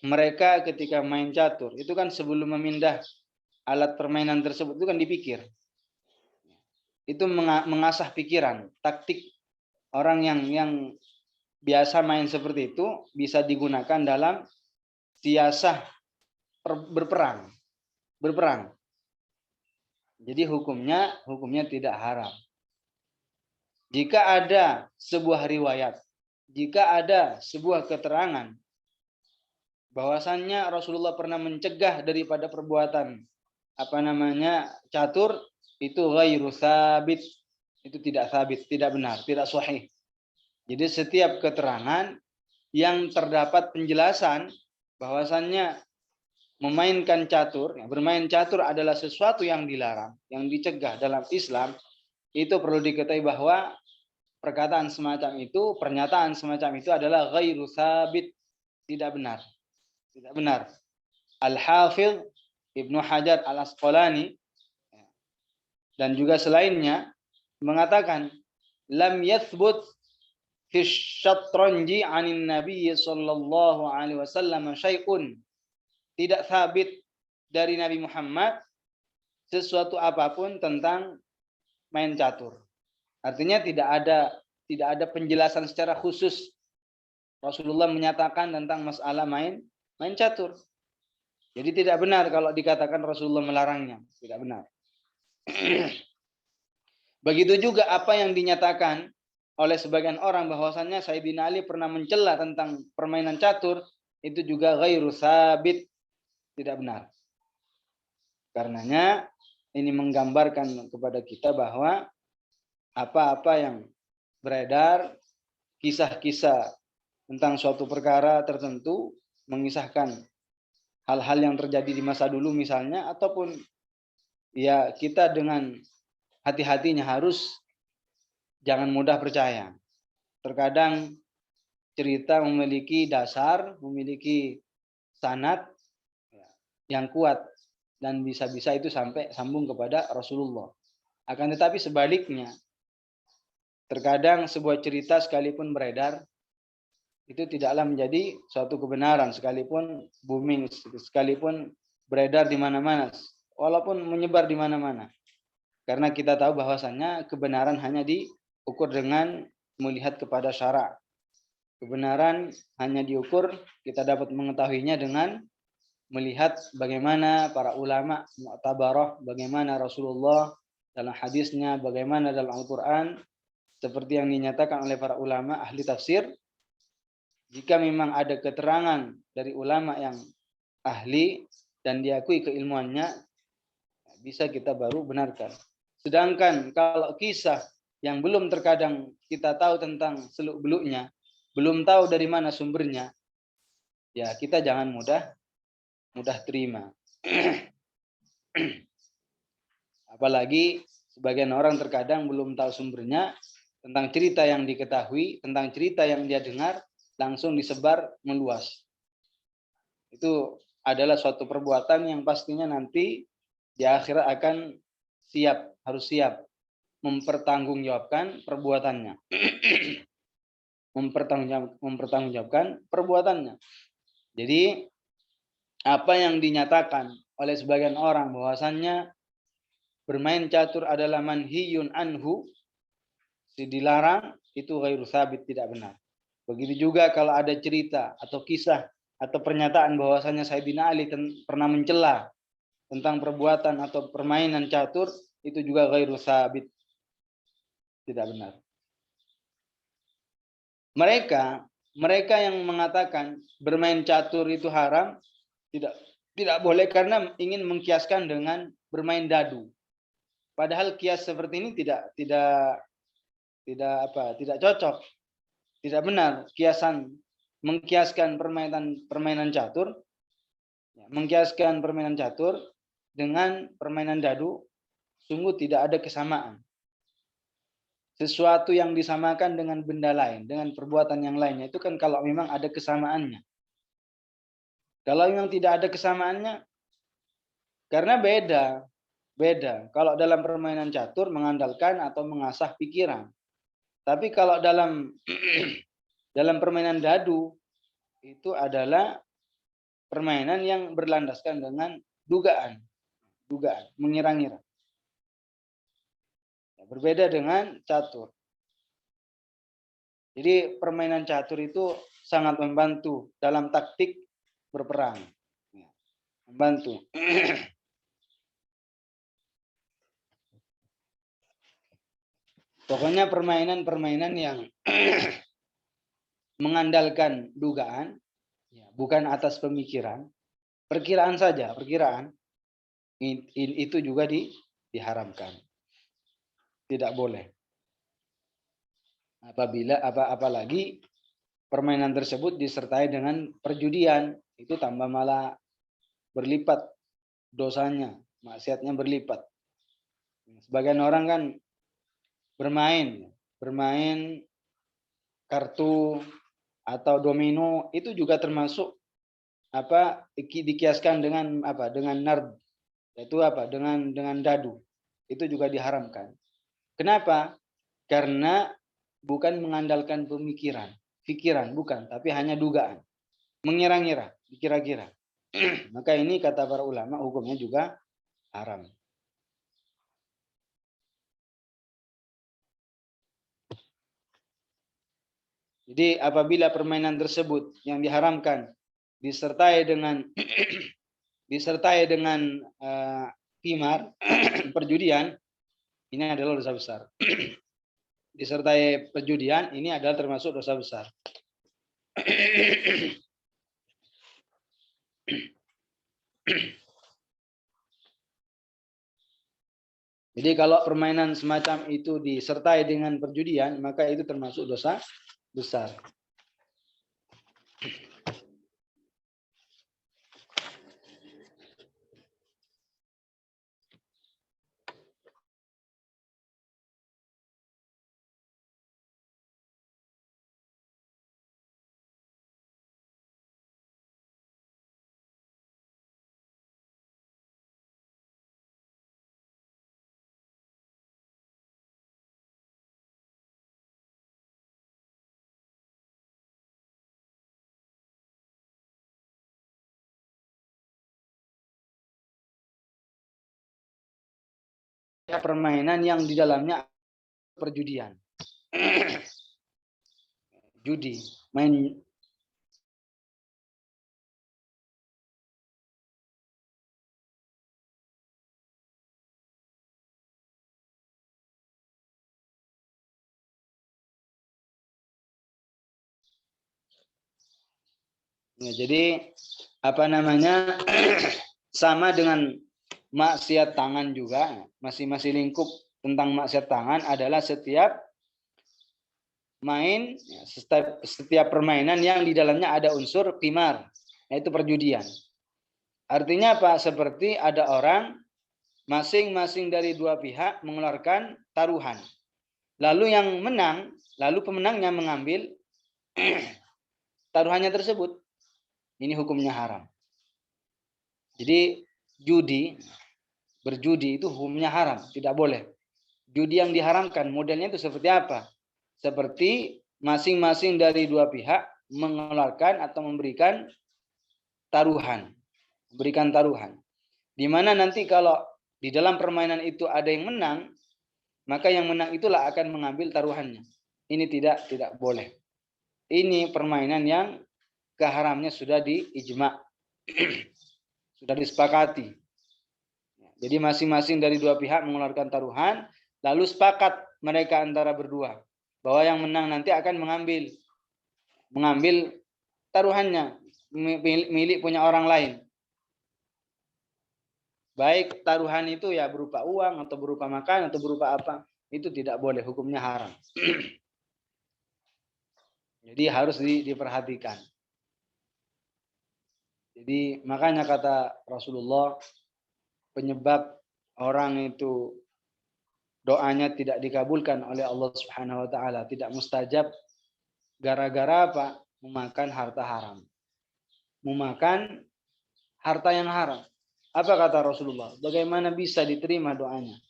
Speaker 2: mereka ketika main catur itu kan sebelum memindah alat permainan tersebut itu kan dipikir. Itu mengasah pikiran, taktik. Orang yang biasa main seperti itu bisa digunakan dalam siasah berperang. Jadi hukumnya tidak haram. Jika ada sebuah riwayat, jika ada sebuah keterangan bahwasannya Rasulullah pernah mencegah daripada perbuatan catur, itu ghairu sabit, itu tidak sabit, tidak benar, tidak sahih. Jadi setiap keterangan yang terdapat penjelasan bahwasannya memainkan catur, bermain catur adalah sesuatu yang dilarang, yang dicegah dalam Islam, itu perlu diketahui bahwa perkataan semacam itu, pernyataan semacam itu adalah ghairu sabit, tidak benar. Tidak benar. Al-Hafidh Ibnu Hajar Al-Asqalani dan juga selainnya mengatakan lam yathbut fi syatranji 'anin Nabi sallallahu alaihi wasallam syai'un. Tidak sabit dari Nabi Muhammad sesuatu apapun tentang main catur. Artinya tidak ada penjelasan secara khusus Rasulullah menyatakan tentang masalah main catur. Jadi tidak benar kalau dikatakan Rasulullah melarangnya, tidak benar. Begitu juga apa yang dinyatakan oleh sebagian orang bahwasannya Sayyidina Ali pernah mencela tentang permainan catur, itu juga ghairu sabit, tidak benar. Karenanya ini menggambarkan kepada kita bahwa apa-apa yang beredar, kisah-kisah tentang suatu perkara tertentu, mengisahkan hal-hal yang terjadi di masa dulu misalnya, ataupun ya kita dengan hati-hatinya harus jangan mudah percaya. Terkadang cerita memiliki dasar, memiliki sanad yang kuat, dan bisa-bisa itu sampai sambung kepada Rasulullah. Akan tetapi sebaliknya, terkadang sebuah cerita sekalipun beredar, itu tidaklah menjadi suatu kebenaran, sekalipun booming, sekalipun beredar di mana-mana, walaupun menyebar di mana-mana. Karena kita tahu bahwasannya kebenaran hanya diukur dengan melihat kepada syara. Kebenaran hanya diukur, kita dapat mengetahuinya dengan melihat bagaimana para ulama mu'tabarah, bagaimana Rasulullah dalam hadisnya, bagaimana dalam Al-Quran, seperti yang dinyatakan oleh para ulama ahli tafsir. Jika memang ada keterangan dari ulama yang ahli dan diakui keilmuannya, bisa kita baru benarkan. Sedangkan kalau kisah yang belum terkadang kita tahu tentang seluk-beluknya, belum tahu dari mana sumbernya, ya kita jangan mudah terima. Apalagi sebagian orang terkadang belum tahu sumbernya tentang cerita yang diketahui, tentang cerita yang dia dengar, langsung disebar meluas. Itu adalah suatu perbuatan yang pastinya nanti di akhirat akan harus siap mempertanggungjawabkan perbuatannya. mempertanggungjawabkan perbuatannya. Jadi apa yang dinyatakan oleh sebagian orang bahwasannya bermain catur adalah manhiyun anhu, dilarang, itu ghairu sabit, tidak benar. Begitu juga kalau ada cerita atau kisah atau pernyataan bahwasannya Sayyidina Ali pernah mencela tentang perbuatan atau permainan catur, itu juga ghairu sabit, tidak benar. Mereka yang mengatakan bermain catur itu haram, tidak boleh karena ingin mengkiaskan dengan bermain dadu. Padahal kias seperti ini tidak cocok. Tidak benar mengkiaskan permainan catur, mengkiaskan permainan catur dengan permainan dadu, sungguh tidak ada kesamaan. Sesuatu yang disamakan dengan benda lain, dengan perbuatan yang lainnya, itu kan kalau memang ada kesamaannya. Kalau memang tidak ada kesamaannya, karena beda. Kalau dalam permainan catur mengandalkan atau mengasah pikiran. Tapi kalau dalam permainan dadu, itu adalah permainan yang berlandaskan dengan dugaan, mengira-ngira. Berbeda dengan catur. Jadi permainan catur itu sangat membantu dalam taktik berperang. Membantu. Pokoknya permainan-permainan yang mengandalkan dugaan, ya, bukan atas pemikiran, perkiraan saja, perkiraan itu juga diharamkan, tidak boleh. Apalagi permainan tersebut disertai dengan perjudian, itu tambah malah berlipat dosanya, maksiatnya berlipat. Sebagian orang kan bermain kartu atau domino, itu juga termasuk dikiaskan dengan nard, yaitu dengan dadu, itu juga diharamkan. Kenapa? Karena bukan mengandalkan pikiran bukan, tapi hanya dugaan, mengira-ngira, dikira-kira. Maka ini kata para ulama hukumnya juga haram. Jadi apabila permainan tersebut yang diharamkan disertai dengan qimar, perjudian, ini adalah dosa besar. Disertai perjudian, ini adalah termasuk dosa besar. Jadi kalau permainan semacam itu disertai dengan perjudian, maka itu termasuk dosa besar. Permainan yang di dalamnya perjudian. Judi, main ya, jadi sama dengan maksiat tangan juga, masih lingkup tentang maksiat tangan adalah setiap permainan yang di dalamnya ada unsur qimar, yaitu perjudian. Artinya apa? Seperti ada orang masing-masing dari dua pihak mengeluarkan taruhan. Lalu pemenangnya mengambil taruhannya tersebut. Ini hukumnya haram. Jadi berjudi itu hukumnya haram, tidak boleh. Judi yang diharamkan modelnya itu seperti apa? Seperti masing-masing dari dua pihak mengeluarkan atau memberikan taruhan. Di mana nanti kalau di dalam permainan itu ada yang menang, maka yang menang itulah akan mengambil taruhannya. Ini tidak boleh. Ini permainan yang keharamnya sudah diijma. Sudah disepakati. Jadi masing-masing dari dua pihak mengeluarkan taruhan, lalu sepakat mereka antara berdua bahwa yang menang nanti akan mengambil taruhannya milik punya orang lain. Baik taruhan itu ya berupa uang atau berupa makan atau berupa apa, itu tidak boleh, hukumnya haram. Jadi harus diperhatikan. Jadi makanya kata Rasulullah, penyebab orang itu doanya tidak dikabulkan oleh Allah Subhanahu wa taala, tidak mustajab, gara-gara apa? Memakan harta haram. Memakan harta yang haram. Apa kata Rasulullah? Bagaimana bisa diterima doanya?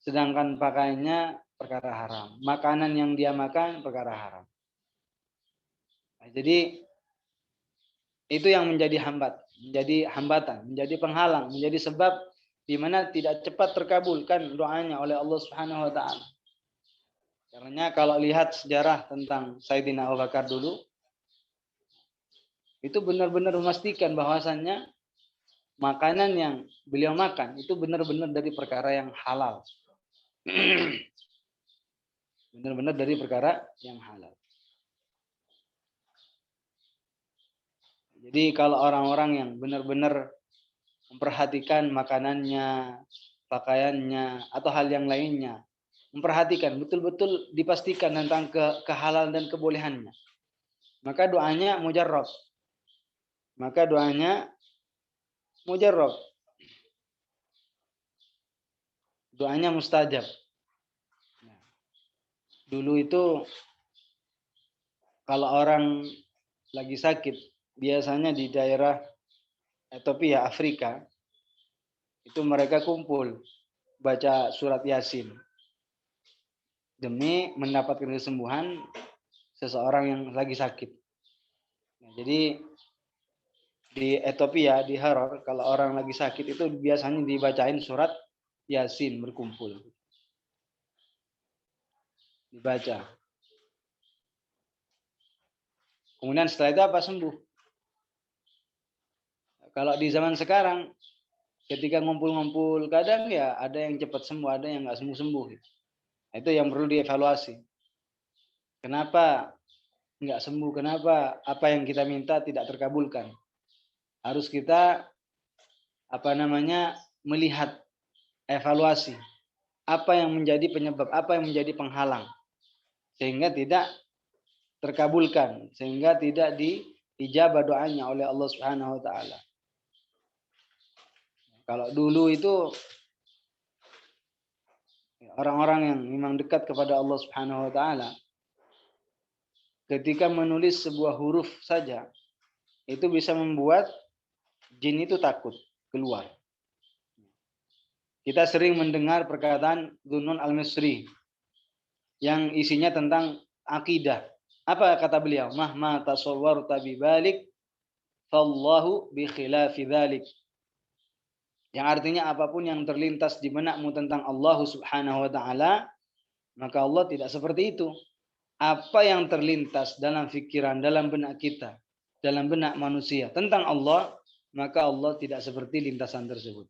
Speaker 2: Sedangkan pakaiannya perkara haram. Makanan yang dia makan perkara haram. Nah, jadi itu yang menjadi hambatan, menjadi penghalang, menjadi sebab di mana tidak cepat terkabulkan doanya oleh Allah Subhanahu wa taala. Karena kalau lihat sejarah tentang Sayyidina Abu Bakar dulu, itu benar-benar memastikan bahwasannya makanan yang beliau makan itu benar-benar dari perkara yang halal. Benar-benar dari perkara yang halal. Jadi kalau orang-orang yang benar-benar memperhatikan makanannya, pakaiannya, atau hal yang lainnya, memperhatikan, betul-betul dipastikan tentang kehalalan dan kebolehannya, maka doanya mujarrab. Maka doanya mujarrab. Doanya mustajab. Dulu itu kalau orang lagi sakit, biasanya di daerah Ethiopia, Afrika, itu mereka kumpul baca surat Yasin demi mendapatkan kesembuhan seseorang yang lagi sakit. Nah, jadi di Ethiopia, di Haror, kalau orang lagi sakit itu biasanya dibacain surat Yasin berkumpul. Dibaca. Kemudian setelah itu apa? Sembuh. Kalau di zaman sekarang, ketika ngumpul-ngumpul, kadang ya ada yang cepat sembuh, ada yang nggak sembuh-sembuh. Itu yang perlu dievaluasi. Kenapa nggak sembuh? Kenapa apa yang kita minta tidak terkabulkan? Harus kita melihat, evaluasi apa yang menjadi penyebab, apa yang menjadi penghalang sehingga tidak terkabulkan, sehingga tidak diijabah doanya oleh Allah Subhanahu wa taala. Kalau dulu itu orang-orang yang memang dekat kepada Allah Subhanahu wa taala, ketika menulis sebuah huruf saja itu bisa membuat jin itu takut keluar. Kita sering mendengar perkataan Dzunun al-Misri yang isinya tentang akidah. Apa kata beliau? Mahma tasawwarta bi balik fallahu bi khilafi dzalik. Yang artinya apapun yang terlintas di benakmu tentang Allah Subhanahu wa taala, maka Allah tidak seperti itu. Apa yang terlintas dalam pikiran, dalam benak kita, dalam benak manusia tentang Allah, maka Allah tidak seperti lintasan tersebut.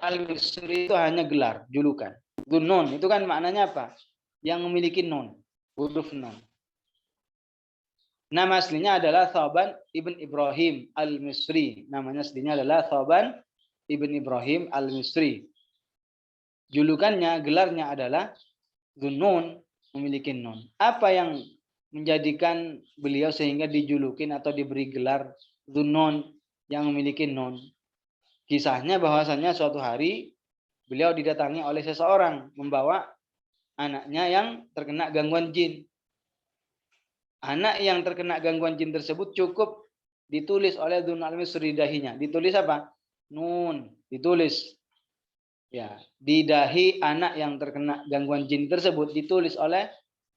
Speaker 2: Al-Misri itu hanya gelar, julukan. Dzunun itu kan maknanya apa? Yang memiliki nun, huruf nun. Nama aslinya adalah Thaban ibn Ibrahim al-Misri. Namanya aslinya adalah Thaban ibn Ibrahim al-Misri. Julukannya, gelarnya adalah Dzunun, memiliki nun. Apa yang menjadikan beliau sehingga dijulukin atau diberi gelar Dzunun yang memiliki nun? Kisahnya bahwasannya suatu hari beliau didatangi oleh seseorang membawa anaknya yang terkena gangguan jin. Anak yang terkena gangguan jin tersebut cukup ditulis oleh Dzunun al-Misri dahinya. Ditulis apa? Nun, ditulis. Ya, di dahi anak yang terkena gangguan jin tersebut ditulis oleh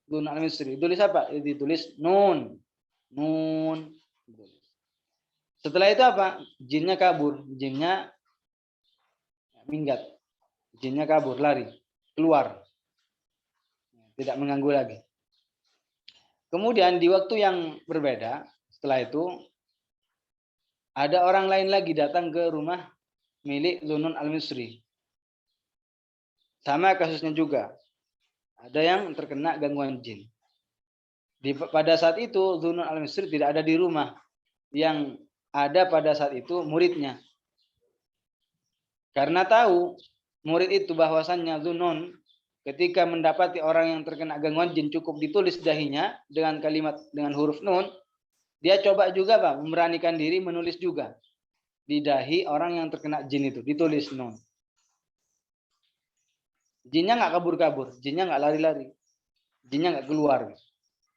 Speaker 2: Dzunun al-Misri. Ditulis apa? Ditulis nun. Nun. Setelah itu apa? Jinnya kabur, jinnya minggat. Jinnya kabur, lari, keluar. Tidak mengganggu lagi. Kemudian di waktu yang berbeda, setelah itu ada orang lain lagi datang ke rumah milik Dzunun al-Misri. Sama kasusnya juga. Ada yang terkena gangguan jin. Pada saat itu Dzunun al-Misri tidak ada di rumah. Yang ada pada saat itu muridnya. Karena tahu murid itu bahwasannya Dzunun ketika mendapati orang yang terkena gangguan jin cukup ditulis dahinya dengan kalimat dengan huruf nun, dia coba juga Pak, memberanikan diri menulis juga di dahi orang yang terkena jin itu ditulis nun. Jinnya nggak kabur-kabur, jinnya nggak lari-lari, jinnya nggak keluar.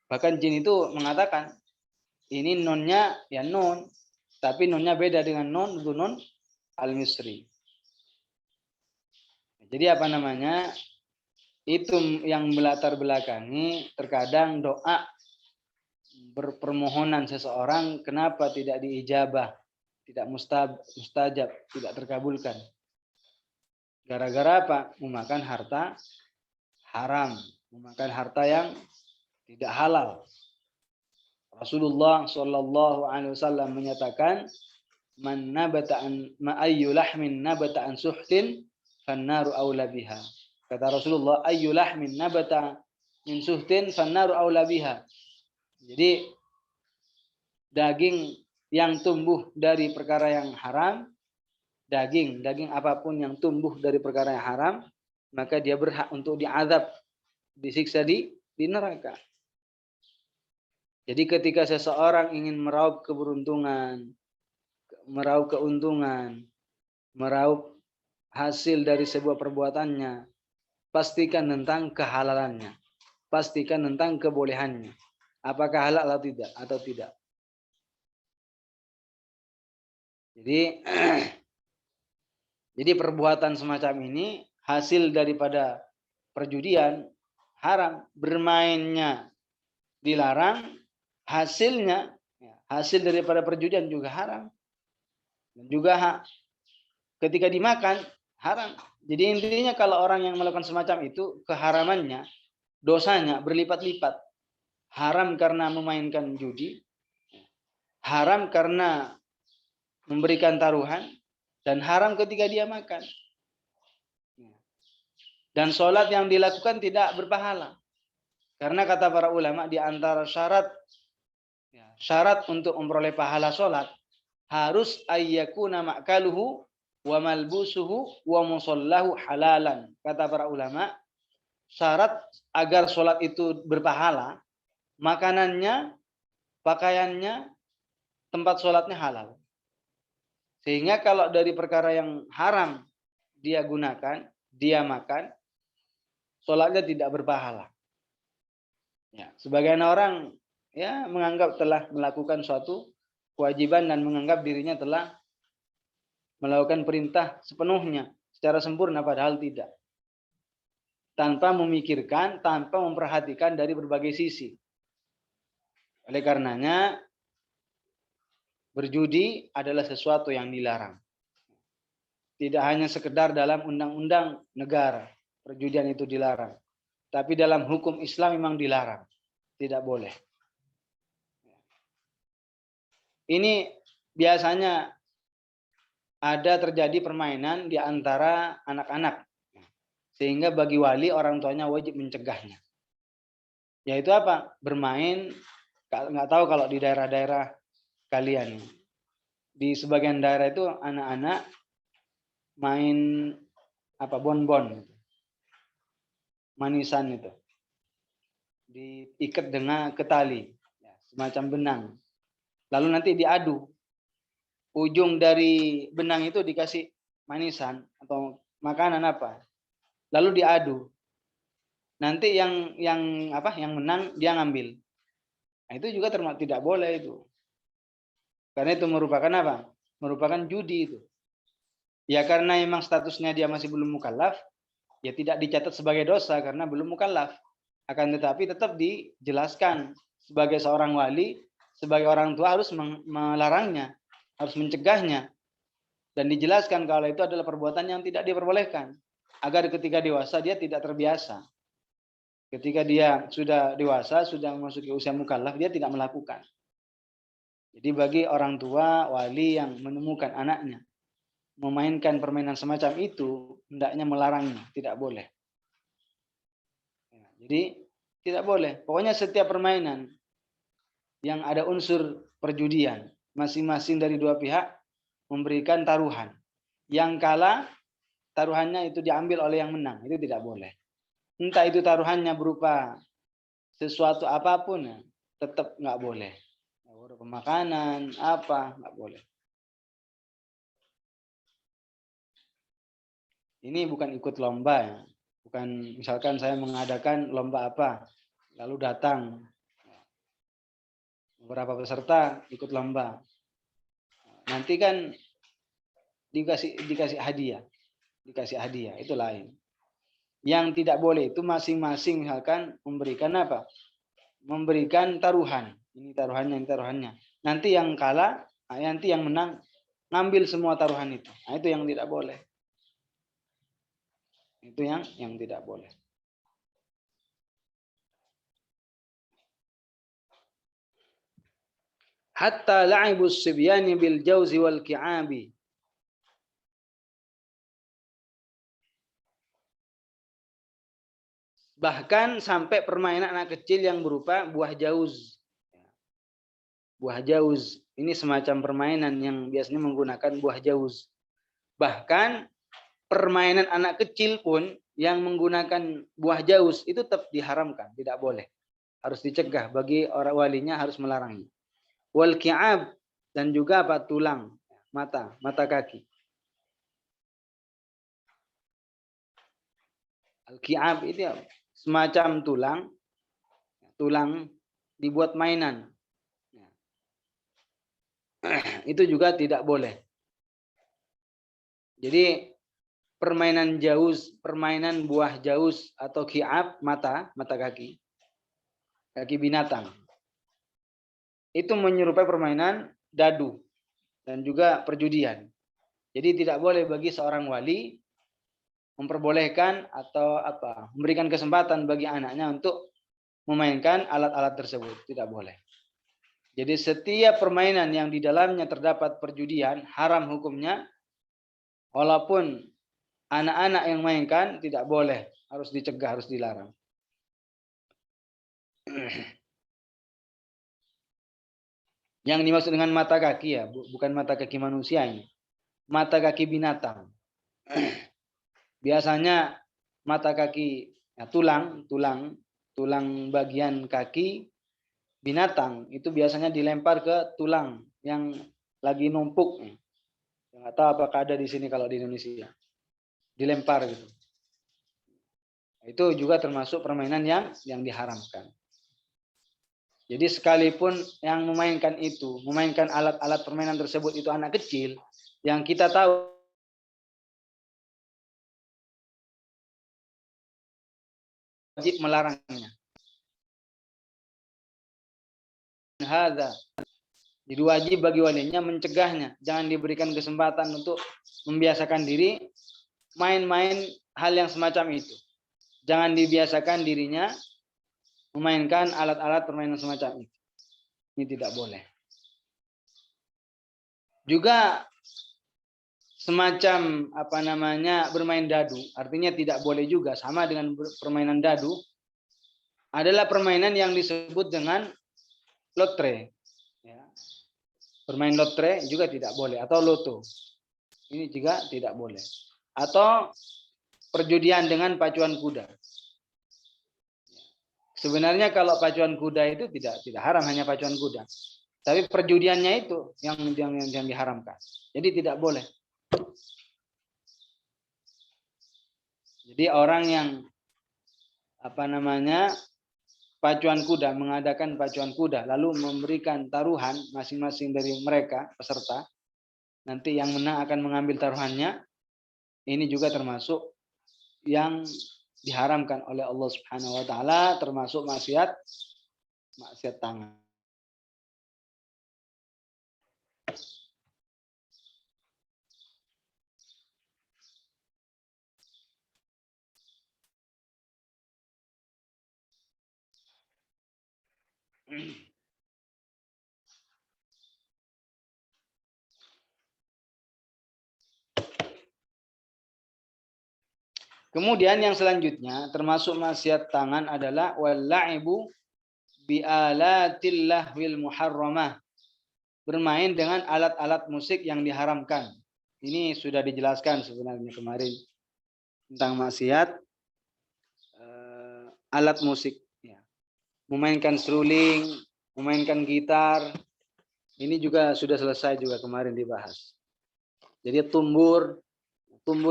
Speaker 2: Bahkan jin itu mengatakan ini nunnya ya nun, tapi nunnya beda dengan nun Dzunun al-Misri. Jadi apa namanya? Itu yang melatar belakangi terkadang doa berpermohonan seseorang kenapa tidak diijabah, tidak mustajab, tidak terkabulkan. Gara-gara apa? Memakan harta haram, memakan harta yang tidak halal. Rasulullah Shallallahu Alaihi Wasallam menyatakan, man nabata an ma'ayyu lahmin nabata an suhtin fannaru aula biha. Kata Rasulullah, ayyu lahmin nabata min suhtin fannaru aula biha. Jadi daging yang tumbuh dari perkara yang haram, daging apapun yang tumbuh dari perkara yang haram, maka dia berhak untuk diazab, disiksa di neraka. Jadi ketika seseorang ingin meraup keberuntungan, meraup keuntungan, meraup hasil dari sebuah perbuatannya, pastikan tentang kehalalannya, pastikan tentang kebolehannya, apakah halal atau tidak. Jadi perbuatan semacam ini hasil daripada perjudian haram, bermainnya dilarang, hasil daripada perjudian juga haram. Dan juga ketika dimakan haram. Jadi intinya kalau orang yang melakukan semacam itu, keharamannya, dosanya berlipat-lipat. Haram karena memainkan judi, haram karena memberikan taruhan, dan haram ketika dia makan. Dan sholat yang dilakukan tidak berpahala. Karena kata para ulama, di antara syarat untuk memperoleh pahala sholat, harus ayyakuna ma'kaluhu wa malbusuhu wa musallahu halalan. Kata para ulama, syarat agar sholat itu berpahala, makanannya, pakaiannya, tempat sholatnya halal. Sehingga kalau dari perkara yang haram dia gunakan, dia makan, sholatnya tidak berpahala. Ya, sebagian orang menganggap telah melakukan suatu kewajiban dan menganggap dirinya telah melakukan perintah sepenuhnya, secara sempurna, padahal tidak. Tanpa memikirkan, tanpa memperhatikan dari berbagai sisi. Oleh karenanya, berjudi adalah sesuatu yang dilarang. Tidak hanya sekedar dalam undang-undang negara, perjudian itu dilarang. Tapi dalam hukum Islam memang dilarang. Tidak boleh. Ini biasanya ada terjadi permainan di antara anak-anak. Sehingga bagi wali, orang tuanya wajib mencegahnya. Yaitu apa? Bermain, nggak tahu kalau di daerah-daerah kalian. Di sebagian daerah itu anak-anak main bonbon. Manisan itu. Diikat dengan ketali, semacam benang. Lalu nanti diadu. Ujung dari benang itu dikasih manisan atau makanan apa. Lalu diadu. Nanti yang menang dia ngambil. Nah, itu juga tidak boleh itu. Karena itu merupakan apa? Merupakan judi itu. Ya karena memang statusnya dia masih belum mukallaf, ya tidak dicatat sebagai dosa karena belum mukallaf. Akan tetapi tetap dijelaskan sebagai seorang wali, sebagai orang tua harus melarangnya, harus mencegahnya. Dan dijelaskan kalau itu adalah perbuatan yang tidak diperbolehkan. Agar ketika dewasa dia tidak terbiasa. Ketika dia sudah dewasa, sudah memasuki usia mukallaf, dia tidak melakukan. Jadi bagi orang tua, wali yang menemukan anaknya memainkan permainan semacam itu, hendaknya melarangnya, tidak boleh. Jadi tidak boleh. Pokoknya setiap permainan yang ada unsur perjudian, masing-masing dari dua pihak memberikan taruhan. Yang kalah, taruhannya itu diambil oleh yang menang. Itu tidak boleh. Entah itu taruhannya berupa sesuatu apapun, tetap nggak boleh. Berupa makanan, nggak boleh. Ini bukan ikut lomba ya. Bukan misalkan saya mengadakan lomba apa, lalu datang beberapa peserta ikut lomba. Nanti kan dikasih hadiah. Dikasih hadiah, itu lain. Yang tidak boleh itu masing-masing misalkan memberikan apa? Memberikan taruhan. Ini taruhannya, ini taruhannya. Nanti yang kalah, nanti yang menang ngambil semua taruhan itu. Nah, itu yang tidak boleh. Itu yang tidak boleh. hatta la'ibus sibyani bil jauzi wal ki'abi. Bahkan sampai permainan anak kecil yang berupa buah jauz. Buah jauz ini semacam permainan yang biasanya menggunakan buah jauz. Bahkan permainan anak kecil pun yang menggunakan buah jauz itu tetap diharamkan, tidak boleh. Harus dicegah, bagi orang walinya harus melarangnya. Wal ki'ab, dan juga apa, tulang, mata kaki. Al ki'ab itu semacam tulang dibuat mainan. Itu juga tidak boleh. Jadi permainan jauz, permainan buah jauz atau ki'ab, mata kaki binatang, itu menyerupai permainan dadu dan juga perjudian. Jadi tidak boleh bagi seorang wali memperbolehkan atau memberikan kesempatan bagi anaknya untuk memainkan alat-alat tersebut, tidak boleh. Jadi setiap permainan yang di dalamnya terdapat perjudian haram hukumnya, walaupun anak-anak yang mainkan tidak boleh, harus dicegah, harus dilarang. Yang dimaksud dengan mata kaki ya, bukan mata kaki manusia ini. Mata kaki binatang. Biasanya mata kaki ya, tulang bagian kaki binatang itu biasanya dilempar ke tulang yang lagi numpuk. Nggak tahu apakah ada di sini kalau di Indonesia. Dilempar gitu. Itu juga termasuk permainan yang diharamkan. Jadi sekalipun yang memainkan alat-alat permainan tersebut itu anak kecil, yang kita tahu wajib melarangnya. Hadza. Jadi wajib bagi walinya mencegahnya, jangan diberikan kesempatan untuk membiasakan diri main-main hal yang semacam itu. Jangan dibiasakan dirinya memainkan alat-alat permainan semacam itu. Ini tidak boleh. Juga semacam bermain dadu, artinya tidak boleh juga, sama dengan permainan dadu, adalah permainan yang disebut dengan lotre. Ya. Bermain lotre juga tidak boleh, atau loto. Ini juga tidak boleh. Atau perjudian dengan pacuan kuda. Sebenarnya kalau pacuan kuda itu tidak haram, hanya pacuan kuda. Tapi perjudiannya itu yang diharamkan. Jadi tidak boleh. Jadi orang yang pacuan kuda, mengadakan pacuan kuda, lalu memberikan taruhan masing-masing dari mereka peserta, nanti yang menang akan mengambil taruhannya. Ini juga termasuk yang diharamkan oleh Allah Subhanahu wa taala, termasuk maksiat tangan. Kemudian yang selanjutnya termasuk maksiat tangan adalah wal-la'ibu bi'alatil lahwil muharramah. Bermain dengan alat-alat musik yang diharamkan. Ini sudah dijelaskan sebenarnya kemarin tentang maksiat alat musik. Ya. Memainkan seruling, memainkan gitar. Ini juga sudah selesai juga kemarin dibahas. Jadi tumbur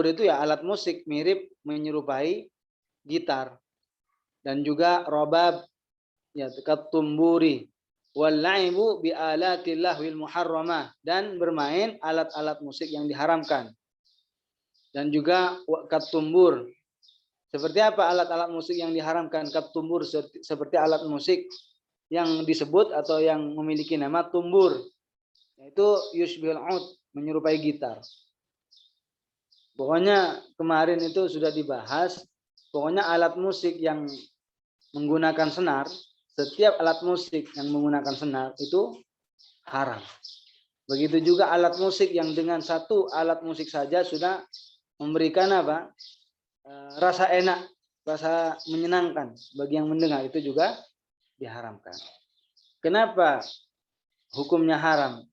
Speaker 2: itu ya alat musik mirip menyerupai gitar. Dan juga robab ya katumburi wal la'ibu bi alatil lahwil muharramah, dan bermain alat-alat musik yang diharamkan. Dan juga katumbur. Seperti apa alat-alat musik yang diharamkan? Katumbur seperti alat musik yang disebut atau yang memiliki nama tumbur. Yaitu yushbihul ud, menyerupai gitar. Pokoknya kemarin itu sudah dibahas, pokoknya alat musik yang menggunakan senar, setiap alat musik yang menggunakan senar itu haram. Begitu juga alat musik yang dengan satu alat musik saja sudah memberikan apa? Rasa enak, rasa menyenangkan bagi yang mendengar, itu juga diharamkan. Kenapa hukumnya haram?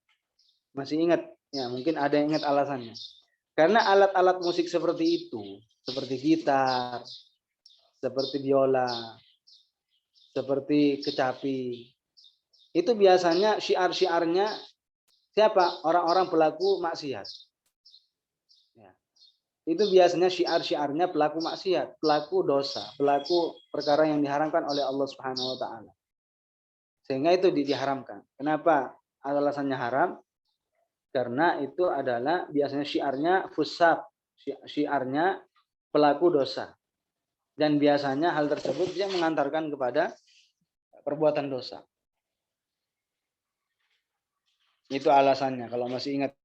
Speaker 2: Masih ingat? Ya, mungkin ada yang ingat alasannya. Karena alat-alat musik seperti itu, seperti gitar, seperti biola, seperti kecapi, itu biasanya syiar-syiarnya siapa? Orang-orang pelaku maksiat. Ya. Itu biasanya syiar-syiarnya pelaku maksiat, pelaku dosa, pelaku perkara yang diharamkan oleh Allah Subhanahu wa taala. Sehingga itu diharamkan. Kenapa alasannya haram? Karena itu adalah biasanya syiarnya fusaq, syiarnya pelaku dosa. Dan biasanya hal tersebut dia mengantarkan kepada perbuatan dosa. Itu alasannya kalau masih ingat.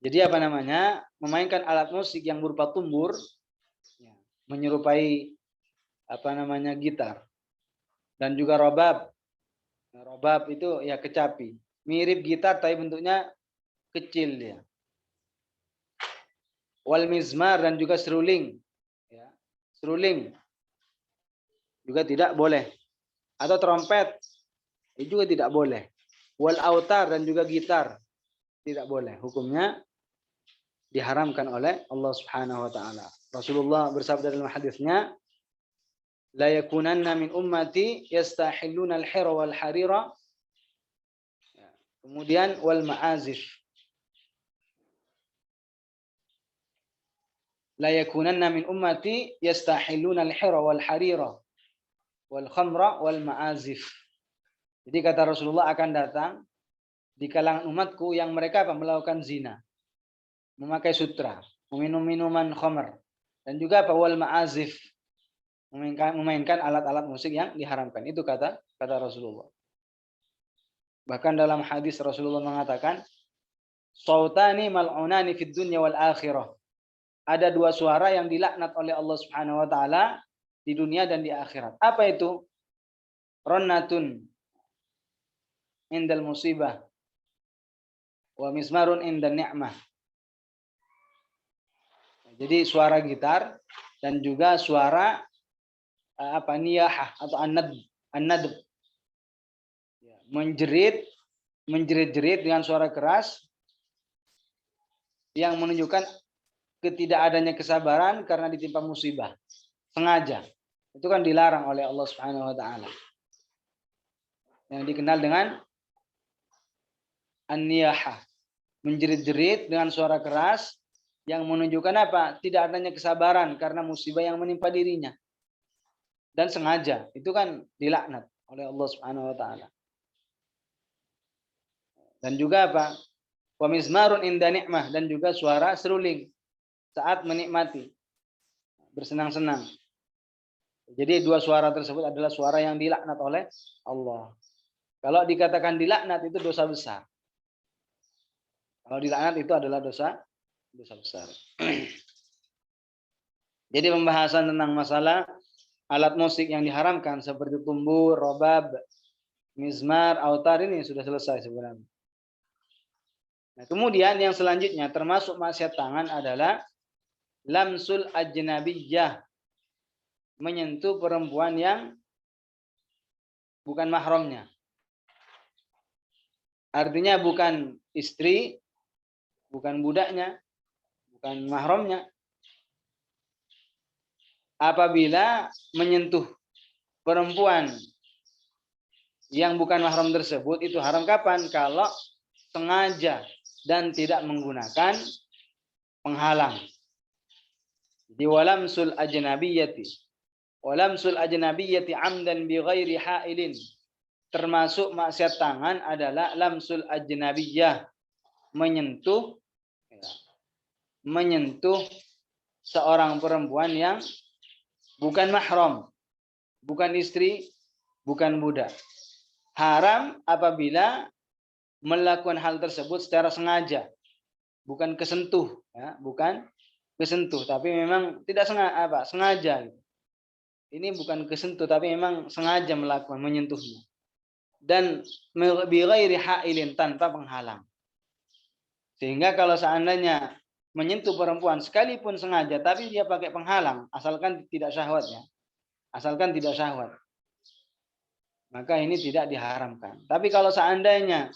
Speaker 2: Jadi apa namanya? Memainkan alat musik yang berupa tumbur menyerupai apa namanya gitar dan juga robab. Nah, robab itu ya kecapi, mirip gitar tapi bentuknya kecil ya. Wal mizmar dan juga seruling. Ya. Seruling juga tidak boleh. Atau trompet itu juga tidak boleh. Wal autar dan juga gitar tidak boleh. Hukumnya diharamkan oleh Allah Subhanahu wa taala. Rasulullah bersabda dalam hadisnya, la yakunanna min ummati yastahilluna al-hira wal harira. Kemudian wal ma'azif. La yakunanna min ummati yastahilluna al-hira wal harira wal khamra wal ma'azif. Jadi kata Rasulullah akan datang di kalangan umatku yang mereka melakukan zina, memakai sutra, meminum minuman khamr, dan juga wal ma'azif, memainkan alat-alat musik yang diharamkan. Itu kata Rasulullah. Bahkan dalam hadis Rasulullah mengatakan, sautani mal'unani fid dunya wal akhirah. Ada dua suara yang dilaknat oleh Allah Subhanahu wa taala di dunia dan di akhirat. Apa itu? Rannatun indal musibah wa mismarun indan ni'mah. Jadi suara gitar dan juga suara niyahah atau an-nadb. Menjerit-jerit dengan suara keras yang menunjukkan ketidakadanya kesabaran karena ditimpa musibah. Sengaja. Itu kan dilarang oleh Allah Subhanahu wa taala. Yang dikenal dengan an-niyahah. Menjerit-jerit dengan suara keras yang menunjukkan apa? Tidak adanya kesabaran karena musibah yang menimpa dirinya. Dan sengaja. Itu kan dilaknat oleh Allah Subhanahu wa taala. Dan juga apa? Wa mizmarun inda ni'mah, dan juga suara seruling saat menikmati, bersenang-senang. Jadi dua suara tersebut adalah suara yang dilaknat oleh Allah. Kalau dikatakan dilaknat itu dosa besar. Kalau dilaknat itu adalah dosa besar. Jadi pembahasan tentang masalah alat musik yang diharamkan seperti tumbur, robab, mizmar, autar ini sudah selesai sebenarnya. Nah, kemudian yang selanjutnya termasuk maksiat tangan adalah lamsul ajnabiyyah, menyentuh perempuan yang bukan mahramnya. Artinya bukan istri, bukan budaknya, bukan mahramnya. Apabila menyentuh perempuan yang bukan mahram tersebut, itu haram kapan? Kalau sengaja dan tidak menggunakan penghalang. Di walamsul ajnabiyyati amdan bi ghairi hailin. Termasuk maksiat tangan adalah lamsul ajnabiyyah, menyentuh seorang perempuan yang bukan mahram, bukan istri, bukan budak. Haram apabila melakukan hal tersebut secara sengaja, bukan kesentuh, ya, bukan kesentuh, tapi memang tidak sengaja. Ini bukan kesentuh, tapi memang sengaja melakukan, menyentuhnya. dan bighairi ha'ilin, tanpa penghalang. Sehingga kalau seandainya menyentuh perempuan sekalipun sengaja tapi dia pakai penghalang, asalkan tidak syahwat ya. Asalkan tidak syahwat, maka ini tidak diharamkan. Tapi kalau seandainya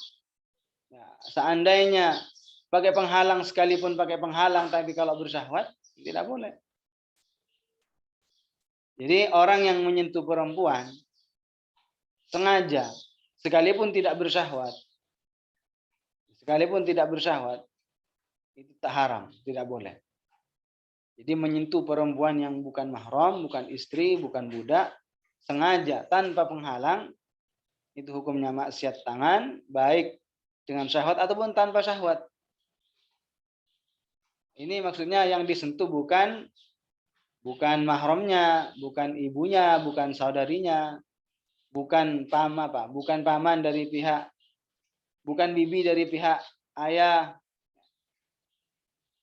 Speaker 2: pakai penghalang, sekalipun pakai penghalang tapi kalau bersyahwat, tidak boleh. Jadi orang yang menyentuh perempuan sengaja sekalipun tidak bersyahwat, itu tak haram, tidak boleh. Jadi menyentuh perempuan yang bukan mahram, bukan istri, bukan budak, sengaja tanpa penghalang, itu hukumnya maksiat tangan, baik dengan syahwat ataupun tanpa syahwat. Ini maksudnya yang disentuh bukan mahramnya, bukan ibunya, bukan saudarinya, bukan paman dari pihak, bukan bibi dari pihak ayah,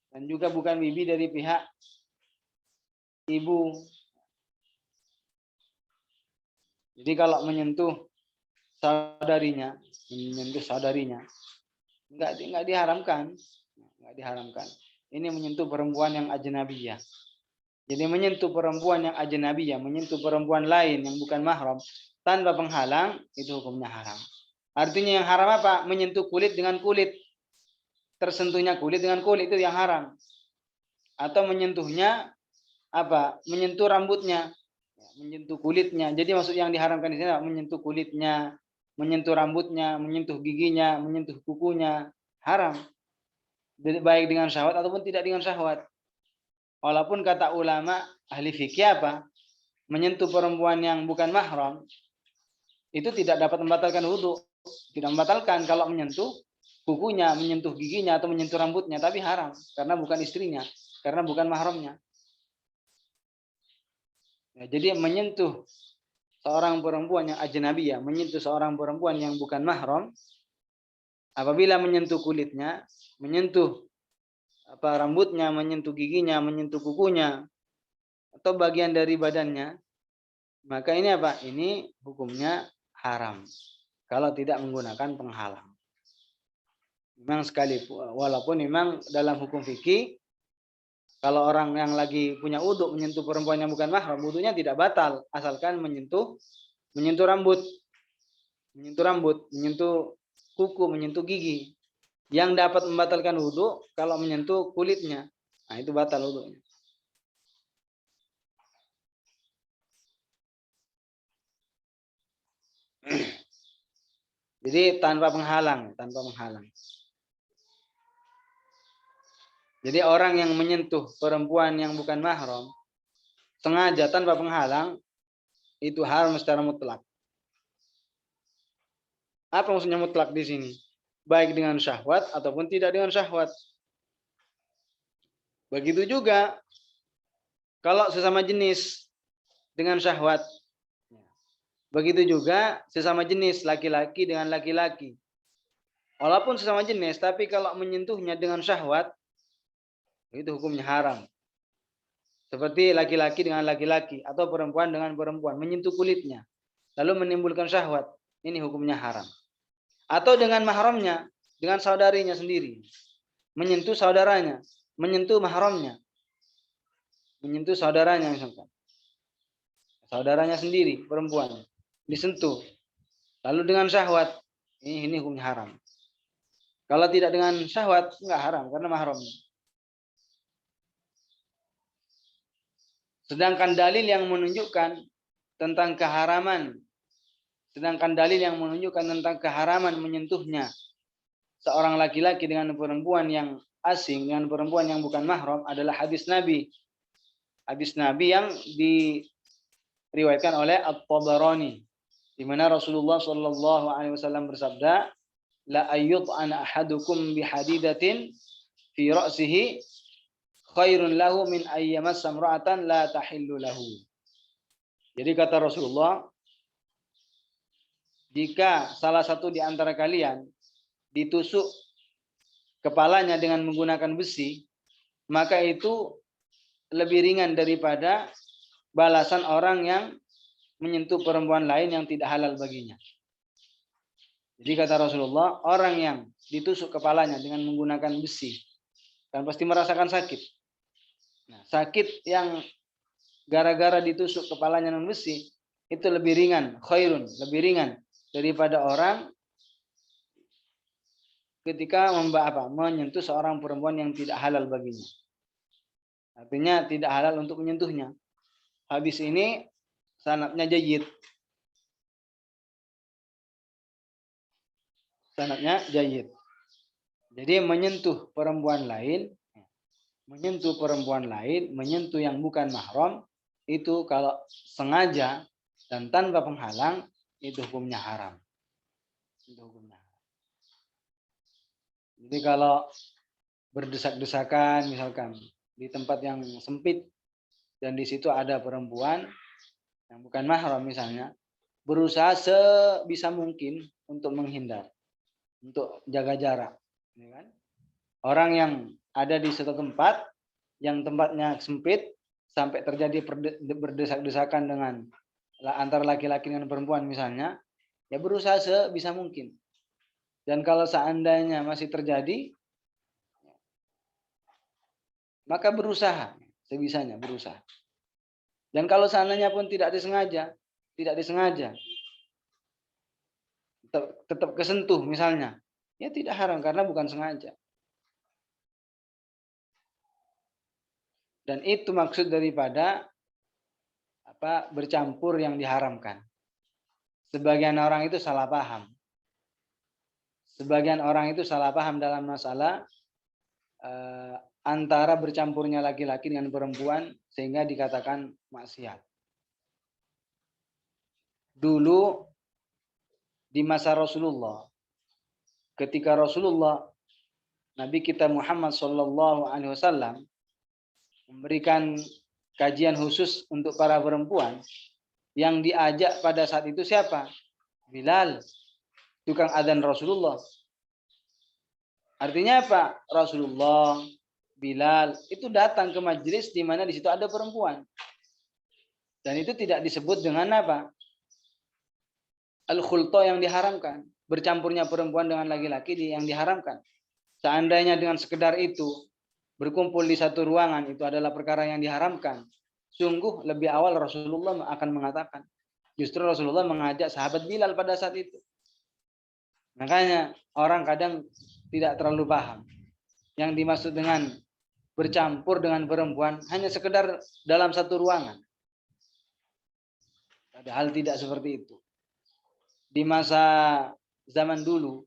Speaker 2: dan juga bukan bibi dari pihak ibu. Jadi kalau menyentuh saudarinya, enggak diharamkan. Ini menyentuh perempuan yang ajnabiyah. Jadi menyentuh perempuan yang ajnabiyah, menyentuh perempuan lain yang bukan mahram tanpa penghalang, itu hukumnya haram. Artinya yang haram apa? Menyentuh kulit dengan kulit. Tersentuhnya kulit dengan kulit, itu yang haram. Atau menyentuhnya apa? Menyentuh rambutnya, menyentuh kulitnya. Jadi maksud yang diharamkan di sini adalah menyentuh kulitnya, menyentuh rambutnya, menyentuh giginya, menyentuh kukunya, haram. Baik dengan syahwat ataupun tidak dengan syahwat. Walaupun kata ulama ahli fikih apa? Menyentuh perempuan yang bukan mahram itu tidak dapat membatalkan wudu. Tidak membatalkan kalau menyentuh kukunya, menyentuh giginya atau menyentuh rambutnya, tapi haram karena bukan istrinya, karena bukan mahramnya. Ya, jadi menyentuh seorang perempuan yang ajnabiyah, menyentuh seorang perempuan yang bukan mahram, apabila menyentuh kulitnya, menyentuh rambutnya, menyentuh giginya, menyentuh kukunya, atau bagian dari badannya, maka ini apa? Ini hukumnya haram kalau tidak menggunakan penghalang. Memang walaupun memang dalam hukum fikih, kalau orang yang lagi punya uduk menyentuh perempuan yang bukan mahram, wudunya tidak batal asalkan menyentuh rambut, menyentuh kuku, menyentuh gigi. Yang dapat membatalkan wudu kalau menyentuh kulitnya, nah itu batal wudunya. Jadi tanpa penghalang. Jadi orang yang menyentuh perempuan yang bukan mahram sengaja tanpa penghalang, itu haram secara mutlak. Apa maksudnya mutlak di sini? Baik dengan syahwat ataupun tidak dengan syahwat. Begitu juga kalau sesama jenis dengan syahwat. Begitu juga sesama jenis laki-laki dengan laki-laki. Walaupun sesama jenis, tapi kalau menyentuhnya dengan syahwat, itu hukumnya haram. Seperti laki-laki dengan laki-laki atau perempuan dengan perempuan, menyentuh kulitnya, lalu menimbulkan syahwat, ini hukumnya haram. Atau dengan mahramnya, dengan saudarinya sendiri, menyentuh saudaranya, menyentuh mahramnya, menyentuh saudaranya misalkan, saudaranya sendiri perempuan disentuh, lalu dengan syahwat, ini hukumnya haram. Kalau tidak dengan syahwat enggak haram karena mahramnya. Sedangkan dalil yang menunjukkan tentang keharaman menyentuhnya seorang laki-laki dengan perempuan yang asing, dengan perempuan yang bukan mahram adalah hadis Nabi. Hadis Nabi yang diriwayatkan oleh At-Tabarani, di mana Rasulullah Shallallahu Alaihi Wasallam bersabda, la ayyut'ana ahadukum bihadidatin fi ra'sihi khairun lahu min ayyamassa imra'atan la tahillu lahu. Jadi kata Rasulullah, jika salah satu di antara kalian ditusuk kepalanya dengan menggunakan besi, maka itu lebih ringan daripada balasan orang yang menyentuh perempuan lain yang tidak halal baginya. Jadi kata Rasulullah, orang yang ditusuk kepalanya dengan menggunakan besi kan pasti merasakan sakit. Nah, sakit yang gara-gara ditusuk kepalanya dengan besi itu lebih ringan, khairun, lebih ringan daripada orang ketika menyentuh seorang perempuan yang tidak halal baginya. Artinya tidak halal untuk menyentuhnya. Hadis ini sanadnya jayyid. Sanadnya jayyid. Jadi menyentuh perempuan lain, menyentuh yang bukan mahram itu kalau sengaja dan tanpa penghalang itu hukumnya haram. Itu hukumnya haram. Jadi kalau berdesak-desakan misalkan di tempat yang sempit dan di situ ada perempuan yang bukan mahram misalnya, berusaha sebisa mungkin untuk menghindar, untuk jaga jarak, ya kan? Orang yang ada di suatu tempat yang tempatnya sempit sampai terjadi berdesak-desakan dengan antara laki-laki dengan perempuan misalnya, ya berusaha sebisa mungkin. Dan kalau seandainya masih terjadi, maka berusaha sebisanya, berusaha. Dan kalau seandainya pun tidak disengaja, tetap kesentuh misalnya, ya tidak haram karena bukan sengaja. Dan itu maksud daripada bercampur yang diharamkan. Sebagian orang itu salah paham. Sebagian orang itu salah paham dalam masalah antara bercampurnya laki-laki dengan perempuan sehingga dikatakan maksiat. Dulu di masa Rasulullah, ketika Rasulullah Nabi kita Muhammad SAW memberikan kajian khusus untuk para perempuan, yang diajak pada saat itu siapa? Bilal, tukang adzan Rasulullah. Artinya apa? Rasulullah, Bilal itu datang ke majelis di mana di situ ada perempuan. Dan itu tidak disebut dengan apa? Al-khulta yang diharamkan. Bercampurnya perempuan dengan laki-laki yang diharamkan. Seandainya dengan sekedar itu berkumpul di satu ruangan itu adalah perkara yang diharamkan. Sungguh lebih awal Rasulullah akan mengatakan. Justru Rasulullah mengajak sahabat Bilal pada saat itu. Makanya orang kadang tidak terlalu paham. Yang dimaksud dengan bercampur dengan perempuan hanya sekedar dalam satu ruangan. Padahal tidak seperti itu. Di masa zaman dulu,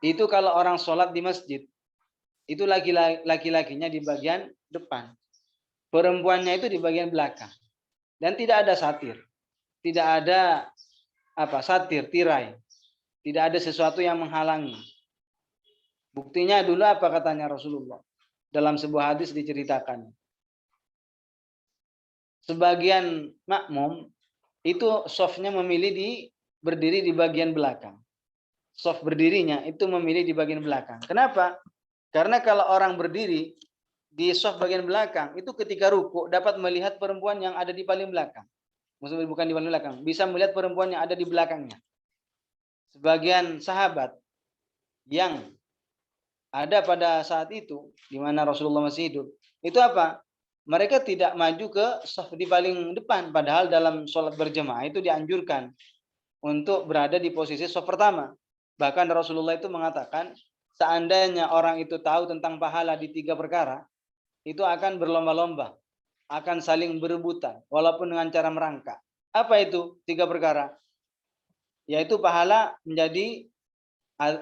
Speaker 2: itu kalau orang sholat di masjid, itu laki-lakinya di bagian depan, perempuannya itu di bagian belakang, dan tidak ada satir, tidak ada tirai, tidak ada sesuatu yang menghalangi. Buktinya dulu apa katanya Rasulullah dalam sebuah hadis diceritakan, sebagian makmum itu softnya memilih berdiri di bagian belakang. Soft berdirinya itu memilih di bagian belakang. Kenapa? Karena kalau orang berdiri di soft bagian belakang, itu ketika ruku dapat melihat perempuan yang ada di paling belakang. Maksudnya bukan di paling belakang, bisa melihat perempuan yang ada di belakangnya. Sebagian sahabat yang ada pada saat itu, di mana Rasulullah masih hidup, itu apa? Mereka tidak maju ke saf di paling depan, padahal dalam sholat berjamaah itu dianjurkan untuk berada di posisi saf pertama. Bahkan Rasulullah itu mengatakan, seandainya orang itu tahu tentang pahala di 3 perkara, itu akan berlomba-lomba, akan saling berebutan, walaupun dengan cara merangkak. Apa itu 3 perkara? Yaitu pahala menjadi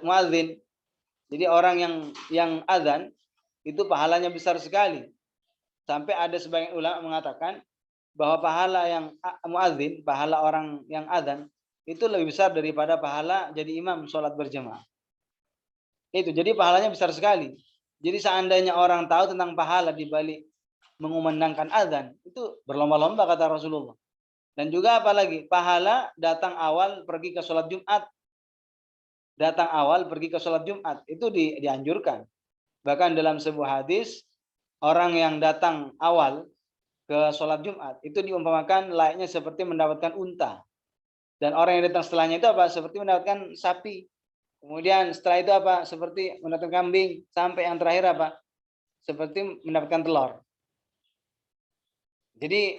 Speaker 2: muadzin. Jadi orang yang azan itu pahalanya besar sekali. Sampai ada sebagian ulama mengatakan bahwa pahala yang muadzin, pahala orang yang azan itu lebih besar daripada pahala jadi imam sholat berjamaah. Itu jadi pahalanya besar sekali. Jadi seandainya orang tahu tentang pahala di balik mengumandangkan azan, itu berlomba-lomba kata Rasulullah. Dan juga apalagi pahala datang awal pergi ke sholat Jumat. Datang awal pergi ke sholat Jumat itu dianjurkan. Bahkan dalam sebuah hadis, orang yang datang awal ke sholat Jumat itu diumpamakan layaknya seperti mendapatkan unta. Dan orang yang datang setelahnya itu apa? Seperti mendapatkan sapi. Kemudian setelah itu apa? Seperti mendapatkan kambing. Sampai yang terakhir apa? Seperti mendapatkan telur. Jadi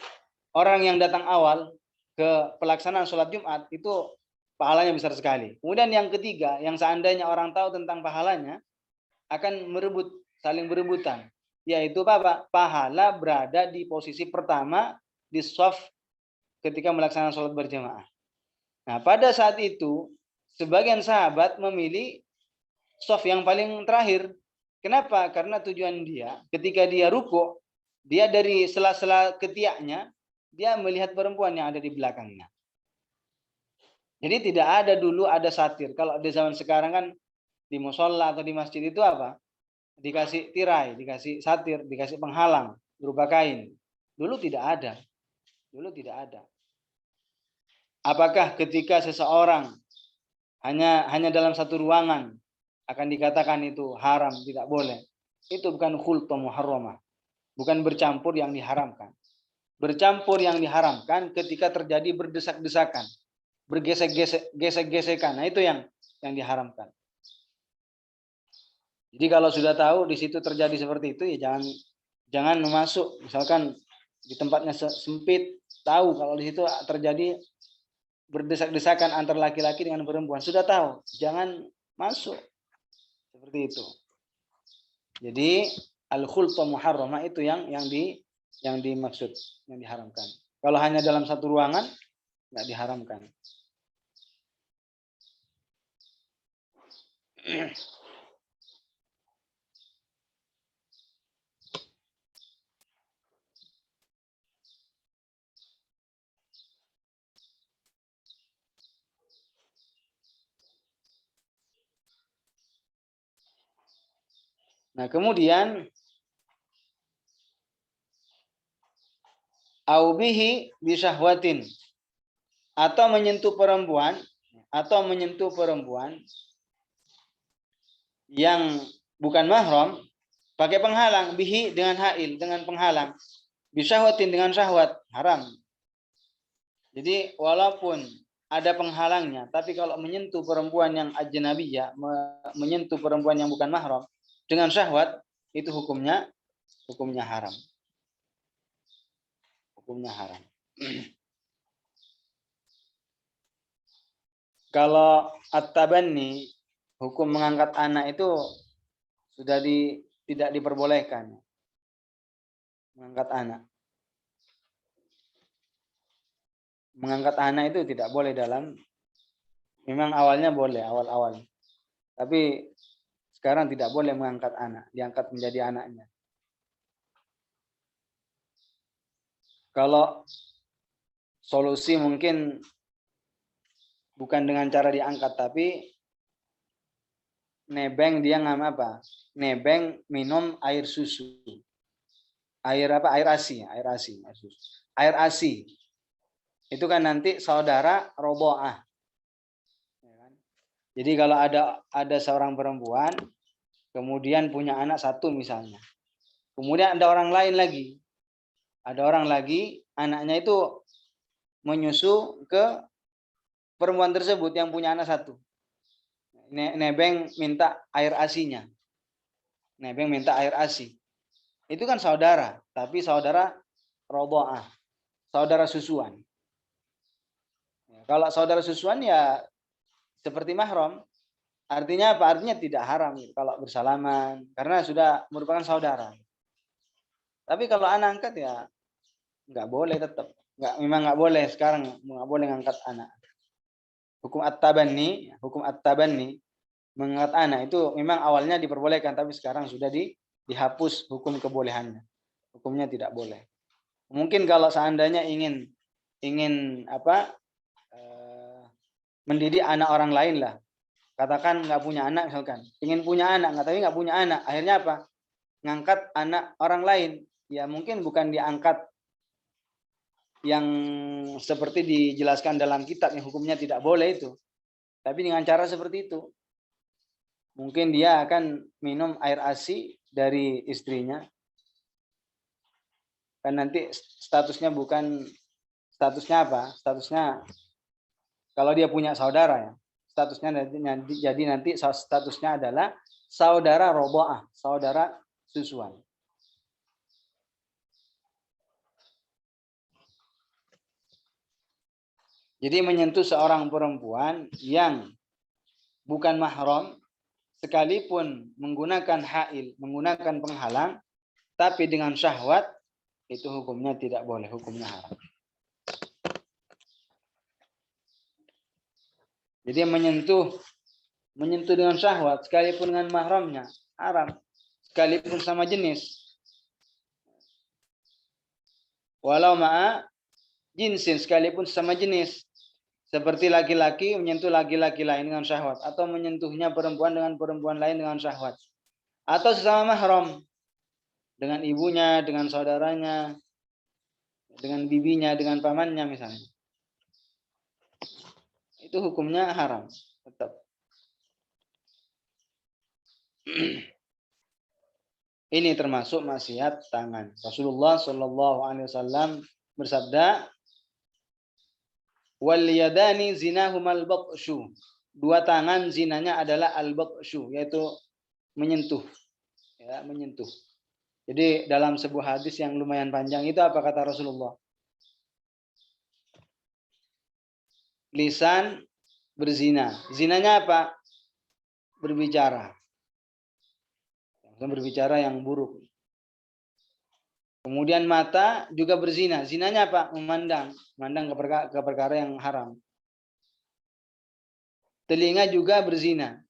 Speaker 2: orang yang datang awal ke pelaksanaan sholat Jumat itu pahalanya besar sekali. Kemudian yang ketiga, yang seandainya orang tahu tentang pahalanya, akan saling berebutan. Yaitu apa? Pahala berada di posisi pertama di shaf ketika melaksanakan sholat berjamaah. Nah, pada saat itu, sebagian sahabat memilih shaf yang paling terakhir. Kenapa? Karena tujuan dia, ketika dia ruku, dia dari sela-sela ketiaknya, dia melihat perempuan yang ada di belakangnya. Jadi tidak ada dulu ada satir. Kalau di zaman sekarang kan di musola atau di masjid itu apa? Dikasih tirai, dikasih satir, dikasih penghalang berupa kain. Dulu tidak ada. Dulu tidak ada. Apakah ketika seseorang hanya dalam satu ruangan akan dikatakan itu haram, tidak boleh? Itu bukan khultu muharramah. Bukan bercampur yang diharamkan. Bercampur yang diharamkan ketika terjadi berdesak-desakan, bergesek-gesekan. Nah, itu yang diharamkan. Jadi kalau sudah tahu di situ terjadi seperti itu, ya jangan masuk. Misalkan di tempatnya sempit, tahu kalau di situ terjadi berdesak-desakan antar laki-laki dengan perempuan, sudah tahu, jangan masuk seperti itu. Jadi al-khultu muharramah itu yang dimaksud, yang diharamkan. Kalau hanya dalam satu ruangan nggak diharamkan. Nah, kemudian aubihi bisyahwatin, atau menyentuh perempuan yang bukan mahram pakai penghalang, bihi dengan hail, dengan penghalang, bisyahwatin dengan syahwat, haram. Jadi walaupun ada penghalangnya, tapi kalau menyentuh perempuan yang ajnabiyah, menyentuh perempuan yang bukan mahram dengan syahwat, itu hukumnya haram. Hukumnya haram. Kalau at-tabanni, hukum mengangkat anak itu sudah tidak diperbolehkan. Mengangkat anak. Mengangkat anak itu tidak boleh memang awalnya boleh, awal-awal. Tapi sekarang tidak boleh mengangkat anak, diangkat menjadi anaknya. Kalau solusi mungkin bukan dengan cara diangkat, tapi nebeng dia apa? Nebeng minum air susu. Air apa? Air ASI. Air ASI. Itu kan nanti saudara roboah. Jadi kalau ada seorang perempuan, kemudian punya anak satu misalnya. Kemudian ada orang lain lagi. Ada orang lagi, anaknya itu menyusu ke perempuan tersebut yang punya anak satu. Nebeng minta air ASI-nya. Nebeng minta air ASI. Itu kan saudara, tapi saudara roboah. Saudara susuan. Kalau saudara susuan ya seperti mahram. Artinya apa? Artinya tidak haram kalau bersalaman. Karena sudah merupakan saudara. Tapi kalau anak angkat ya nggak boleh tetap. Memang nggak boleh sekarang. Nggak boleh ngangkat anak. Hukum at-tabanni mengangkat anak itu memang awalnya diperbolehkan. Tapi sekarang sudah dihapus hukum kebolehannya. Hukumnya tidak boleh. Mungkin kalau seandainya ingin mendidik anak orang lain lah. Katakan nggak punya anak misalkan, ingin punya anak tapi nggak punya anak, akhirnya apa? Ngangkat anak orang lain. Ya mungkin bukan diangkat yang seperti dijelaskan dalam kitab yang hukumnya tidak boleh itu, tapi dengan cara seperti itu. Mungkin dia akan minum air ASI dari istrinya. Kan nanti statusnya apa? Statusnya Kalau dia punya saudara ya, statusnya jadi nanti statusnya adalah saudara roboah, saudara susuan. Jadi menyentuh seorang perempuan yang bukan mahram, sekalipun menggunakan hail, menggunakan penghalang, tapi dengan syahwat, itu hukumnya tidak boleh, hukumnya haram. Jadi menyentuh dengan syahwat, sekalipun dengan mahramnya, haram. Sekalipun sama jenis. Walau ma'a jinsin, sekalipun sama jenis. Seperti laki-laki menyentuh laki-laki lain dengan syahwat, atau menyentuhnya perempuan dengan perempuan lain dengan syahwat, atau sesama mahram dengan ibunya, dengan saudaranya, dengan bibinya, dengan pamannya misalnya. Itu hukumnya haram tetap. Ini termasuk maksiat tangan. Rasulullah Shallallahu Alaihi Wasallam bersabda, wal yadani zinahumal batshu. Dua tangan zinanya adalah al batshu, yaitu menyentuh. Ya, menyentuh. Jadi dalam sebuah hadis yang lumayan panjang itu apa kata Rasulullah? Lisan berzina. Zinanya apa? Berbicara. Berbicara yang buruk. Kemudian mata juga berzina. Zinanya apa? Memandang. Memandang ke perkara yang haram. Telinga juga berzina.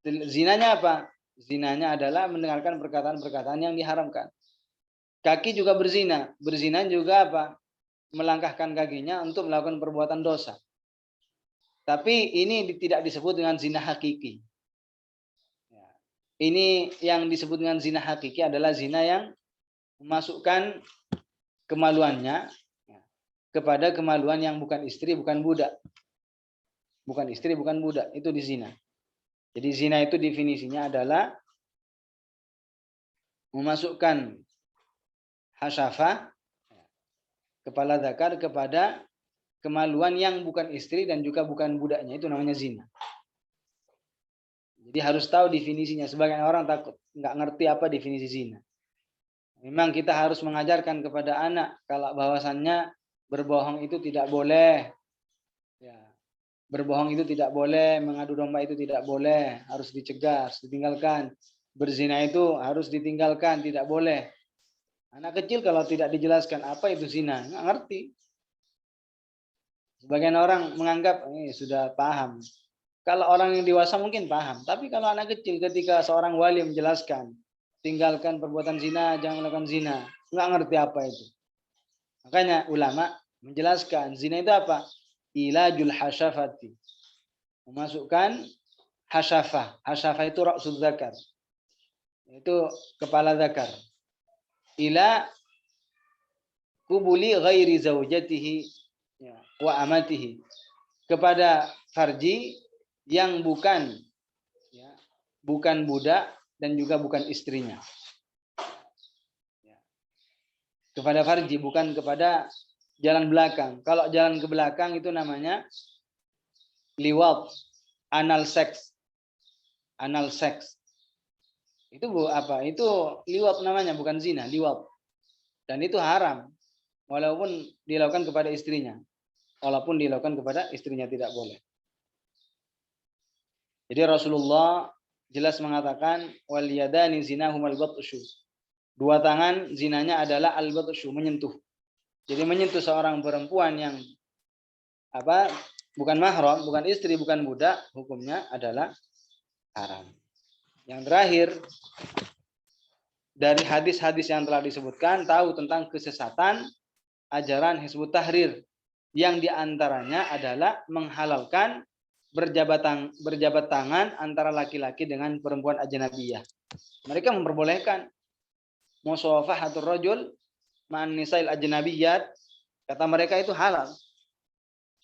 Speaker 2: Zinanya apa? Zinanya adalah mendengarkan perkataan-perkataan yang diharamkan. Kaki juga berzina. Berzina juga apa? Melangkahkan kakinya untuk melakukan perbuatan dosa. Tapi ini tidak disebut dengan zina hakiki. Ini yang disebut dengan zina hakiki adalah zina yang memasukkan kemaluannya kepada kemaluan yang bukan istri, bukan budak. Bukan istri, bukan budak. Itu di zina. Jadi zina itu definisinya adalah memasukkan hasyafah, kepala zakar, kepada kemaluan yang bukan istri dan juga bukan budaknya. Itu namanya zina. Jadi harus tahu definisinya. Sebagian orang takut, nggak ngerti apa definisi zina. Memang kita harus mengajarkan kepada anak kalau bahwasannya berbohong itu tidak boleh. Ya. Berbohong itu tidak boleh, mengadu domba itu tidak boleh, harus dicegah, harus ditinggalkan. Berzina itu harus ditinggalkan, tidak boleh. Anak kecil kalau tidak dijelaskan apa itu zina, nggak ngerti. Sebagian orang menganggap ini sudah paham. Kalau orang yang dewasa mungkin paham, tapi kalau anak kecil ketika seorang wali menjelaskan, tinggalkan perbuatan zina, jangan melakukan zina, nggak ngerti apa itu. Makanya ulama menjelaskan zina itu apa? Ilajul hasyafati. Memasukkan hasyafah. Hasyafah itu ra'sul zakar. Itu kepala zakar. Ila kubuli ghairi zaujatihi wa amatihi. Kepada farji yang bukan bukan budak dan juga bukan istrinya. Kepada farji, bukan kepada jalan belakang. Kalau jalan ke belakang itu namanya liwat, anal seks. Anal seks. Itu apa? Itu liwat namanya, bukan zina, liwat. Dan itu haram. Walaupun dilakukan kepada istrinya. Walaupun dilakukan kepada istrinya tidak boleh. Jadi Rasulullah jelas mengatakan wal yadani zinahumal batshu. Dua tangan zinanya adalah al-batshu, menyentuh. Jadi menyentuh seorang perempuan yang apa? Bukan mahram, bukan istri, bukan budak, hukumnya adalah haram. Yang terakhir, dari hadis-hadis yang telah disebutkan, tahu tentang kesesatan ajaran Hizbut Tahrir yang diantaranya adalah menghalalkan berjabat tangan antara laki-laki dengan perempuan ajnabiyah. Mereka memperbolehkan musafahatur rajul ma'an nisa'il ajnabiyyat, kata mereka itu halal.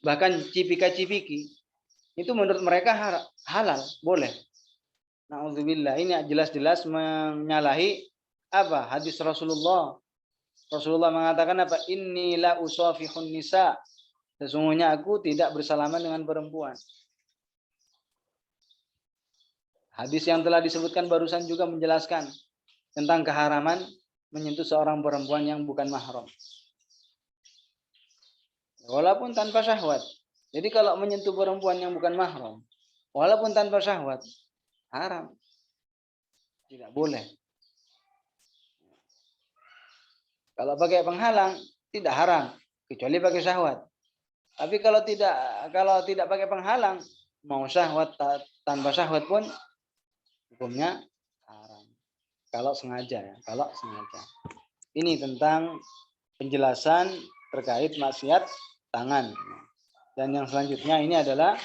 Speaker 2: Bahkan cipika-cipiki itu menurut mereka halal, boleh. Na'udzubillah, ini jelas-jelas menyalahi apa? Hadis Rasulullah. Rasulullah mengatakan apa? Inni la usafihun nisa. Sesungguhnya aku tidak bersalaman dengan perempuan. Hadis yang telah disebutkan barusan juga menjelaskan tentang keharaman menyentuh seorang perempuan yang bukan mahram. Walaupun tanpa syahwat. Jadi kalau menyentuh perempuan yang bukan mahram, walaupun tanpa syahwat, haram. Tidak boleh. Kalau pakai penghalang, tidak haram. Kecuali pakai syahwat. Tapi kalau tidak pakai penghalang, mau syahwat tanpa syahwat pun hukumnya haram. Kalau sengaja ya, kalau sengaja. Ini tentang penjelasan terkait maksiat tangan. Dan yang selanjutnya ini adalah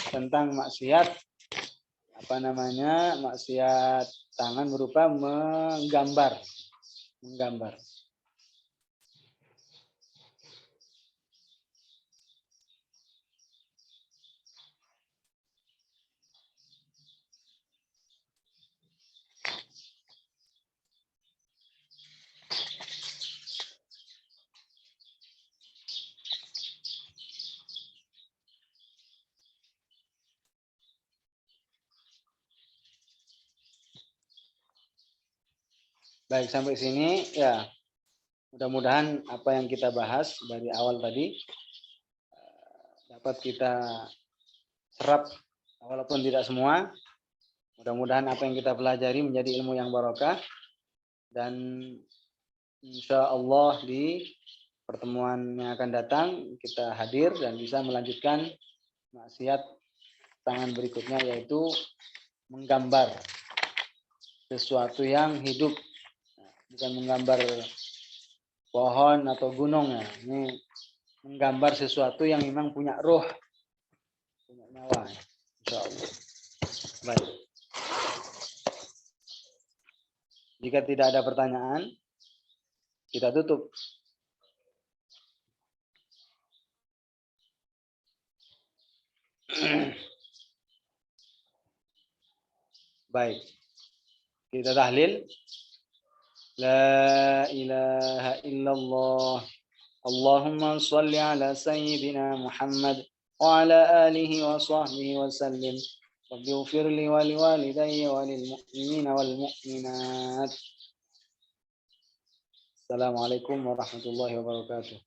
Speaker 2: tentang maksiat maksiat tangan berupa menggambar. Baik, sampai sini ya. Mudah-mudahan apa yang kita bahas dari awal tadi dapat kita serap walaupun tidak semua. Mudah-mudahan apa yang kita pelajari menjadi ilmu yang barokah, dan insya Allah di pertemuan yang akan datang kita hadir dan bisa melanjutkan maksiat tangan berikutnya, yaitu menggambar sesuatu yang hidup, bukan menggambar pohon atau gunung ya. Ini menggambar sesuatu yang memang punya roh, punya nyawa, insya Allah. Baik. Jika tidak ada pertanyaan, kita tutup. Baik. Kita tahlil. La ilaha illallah. Allahumma salli ala sayyidina Muhammad wa ala alihi wa sahbihi wa sallim. Rabbi ighfir li wa liwalidayya wa lil mu'minina wal mu'minat. Assalamualaikum warahmatullahi wabarakatuh.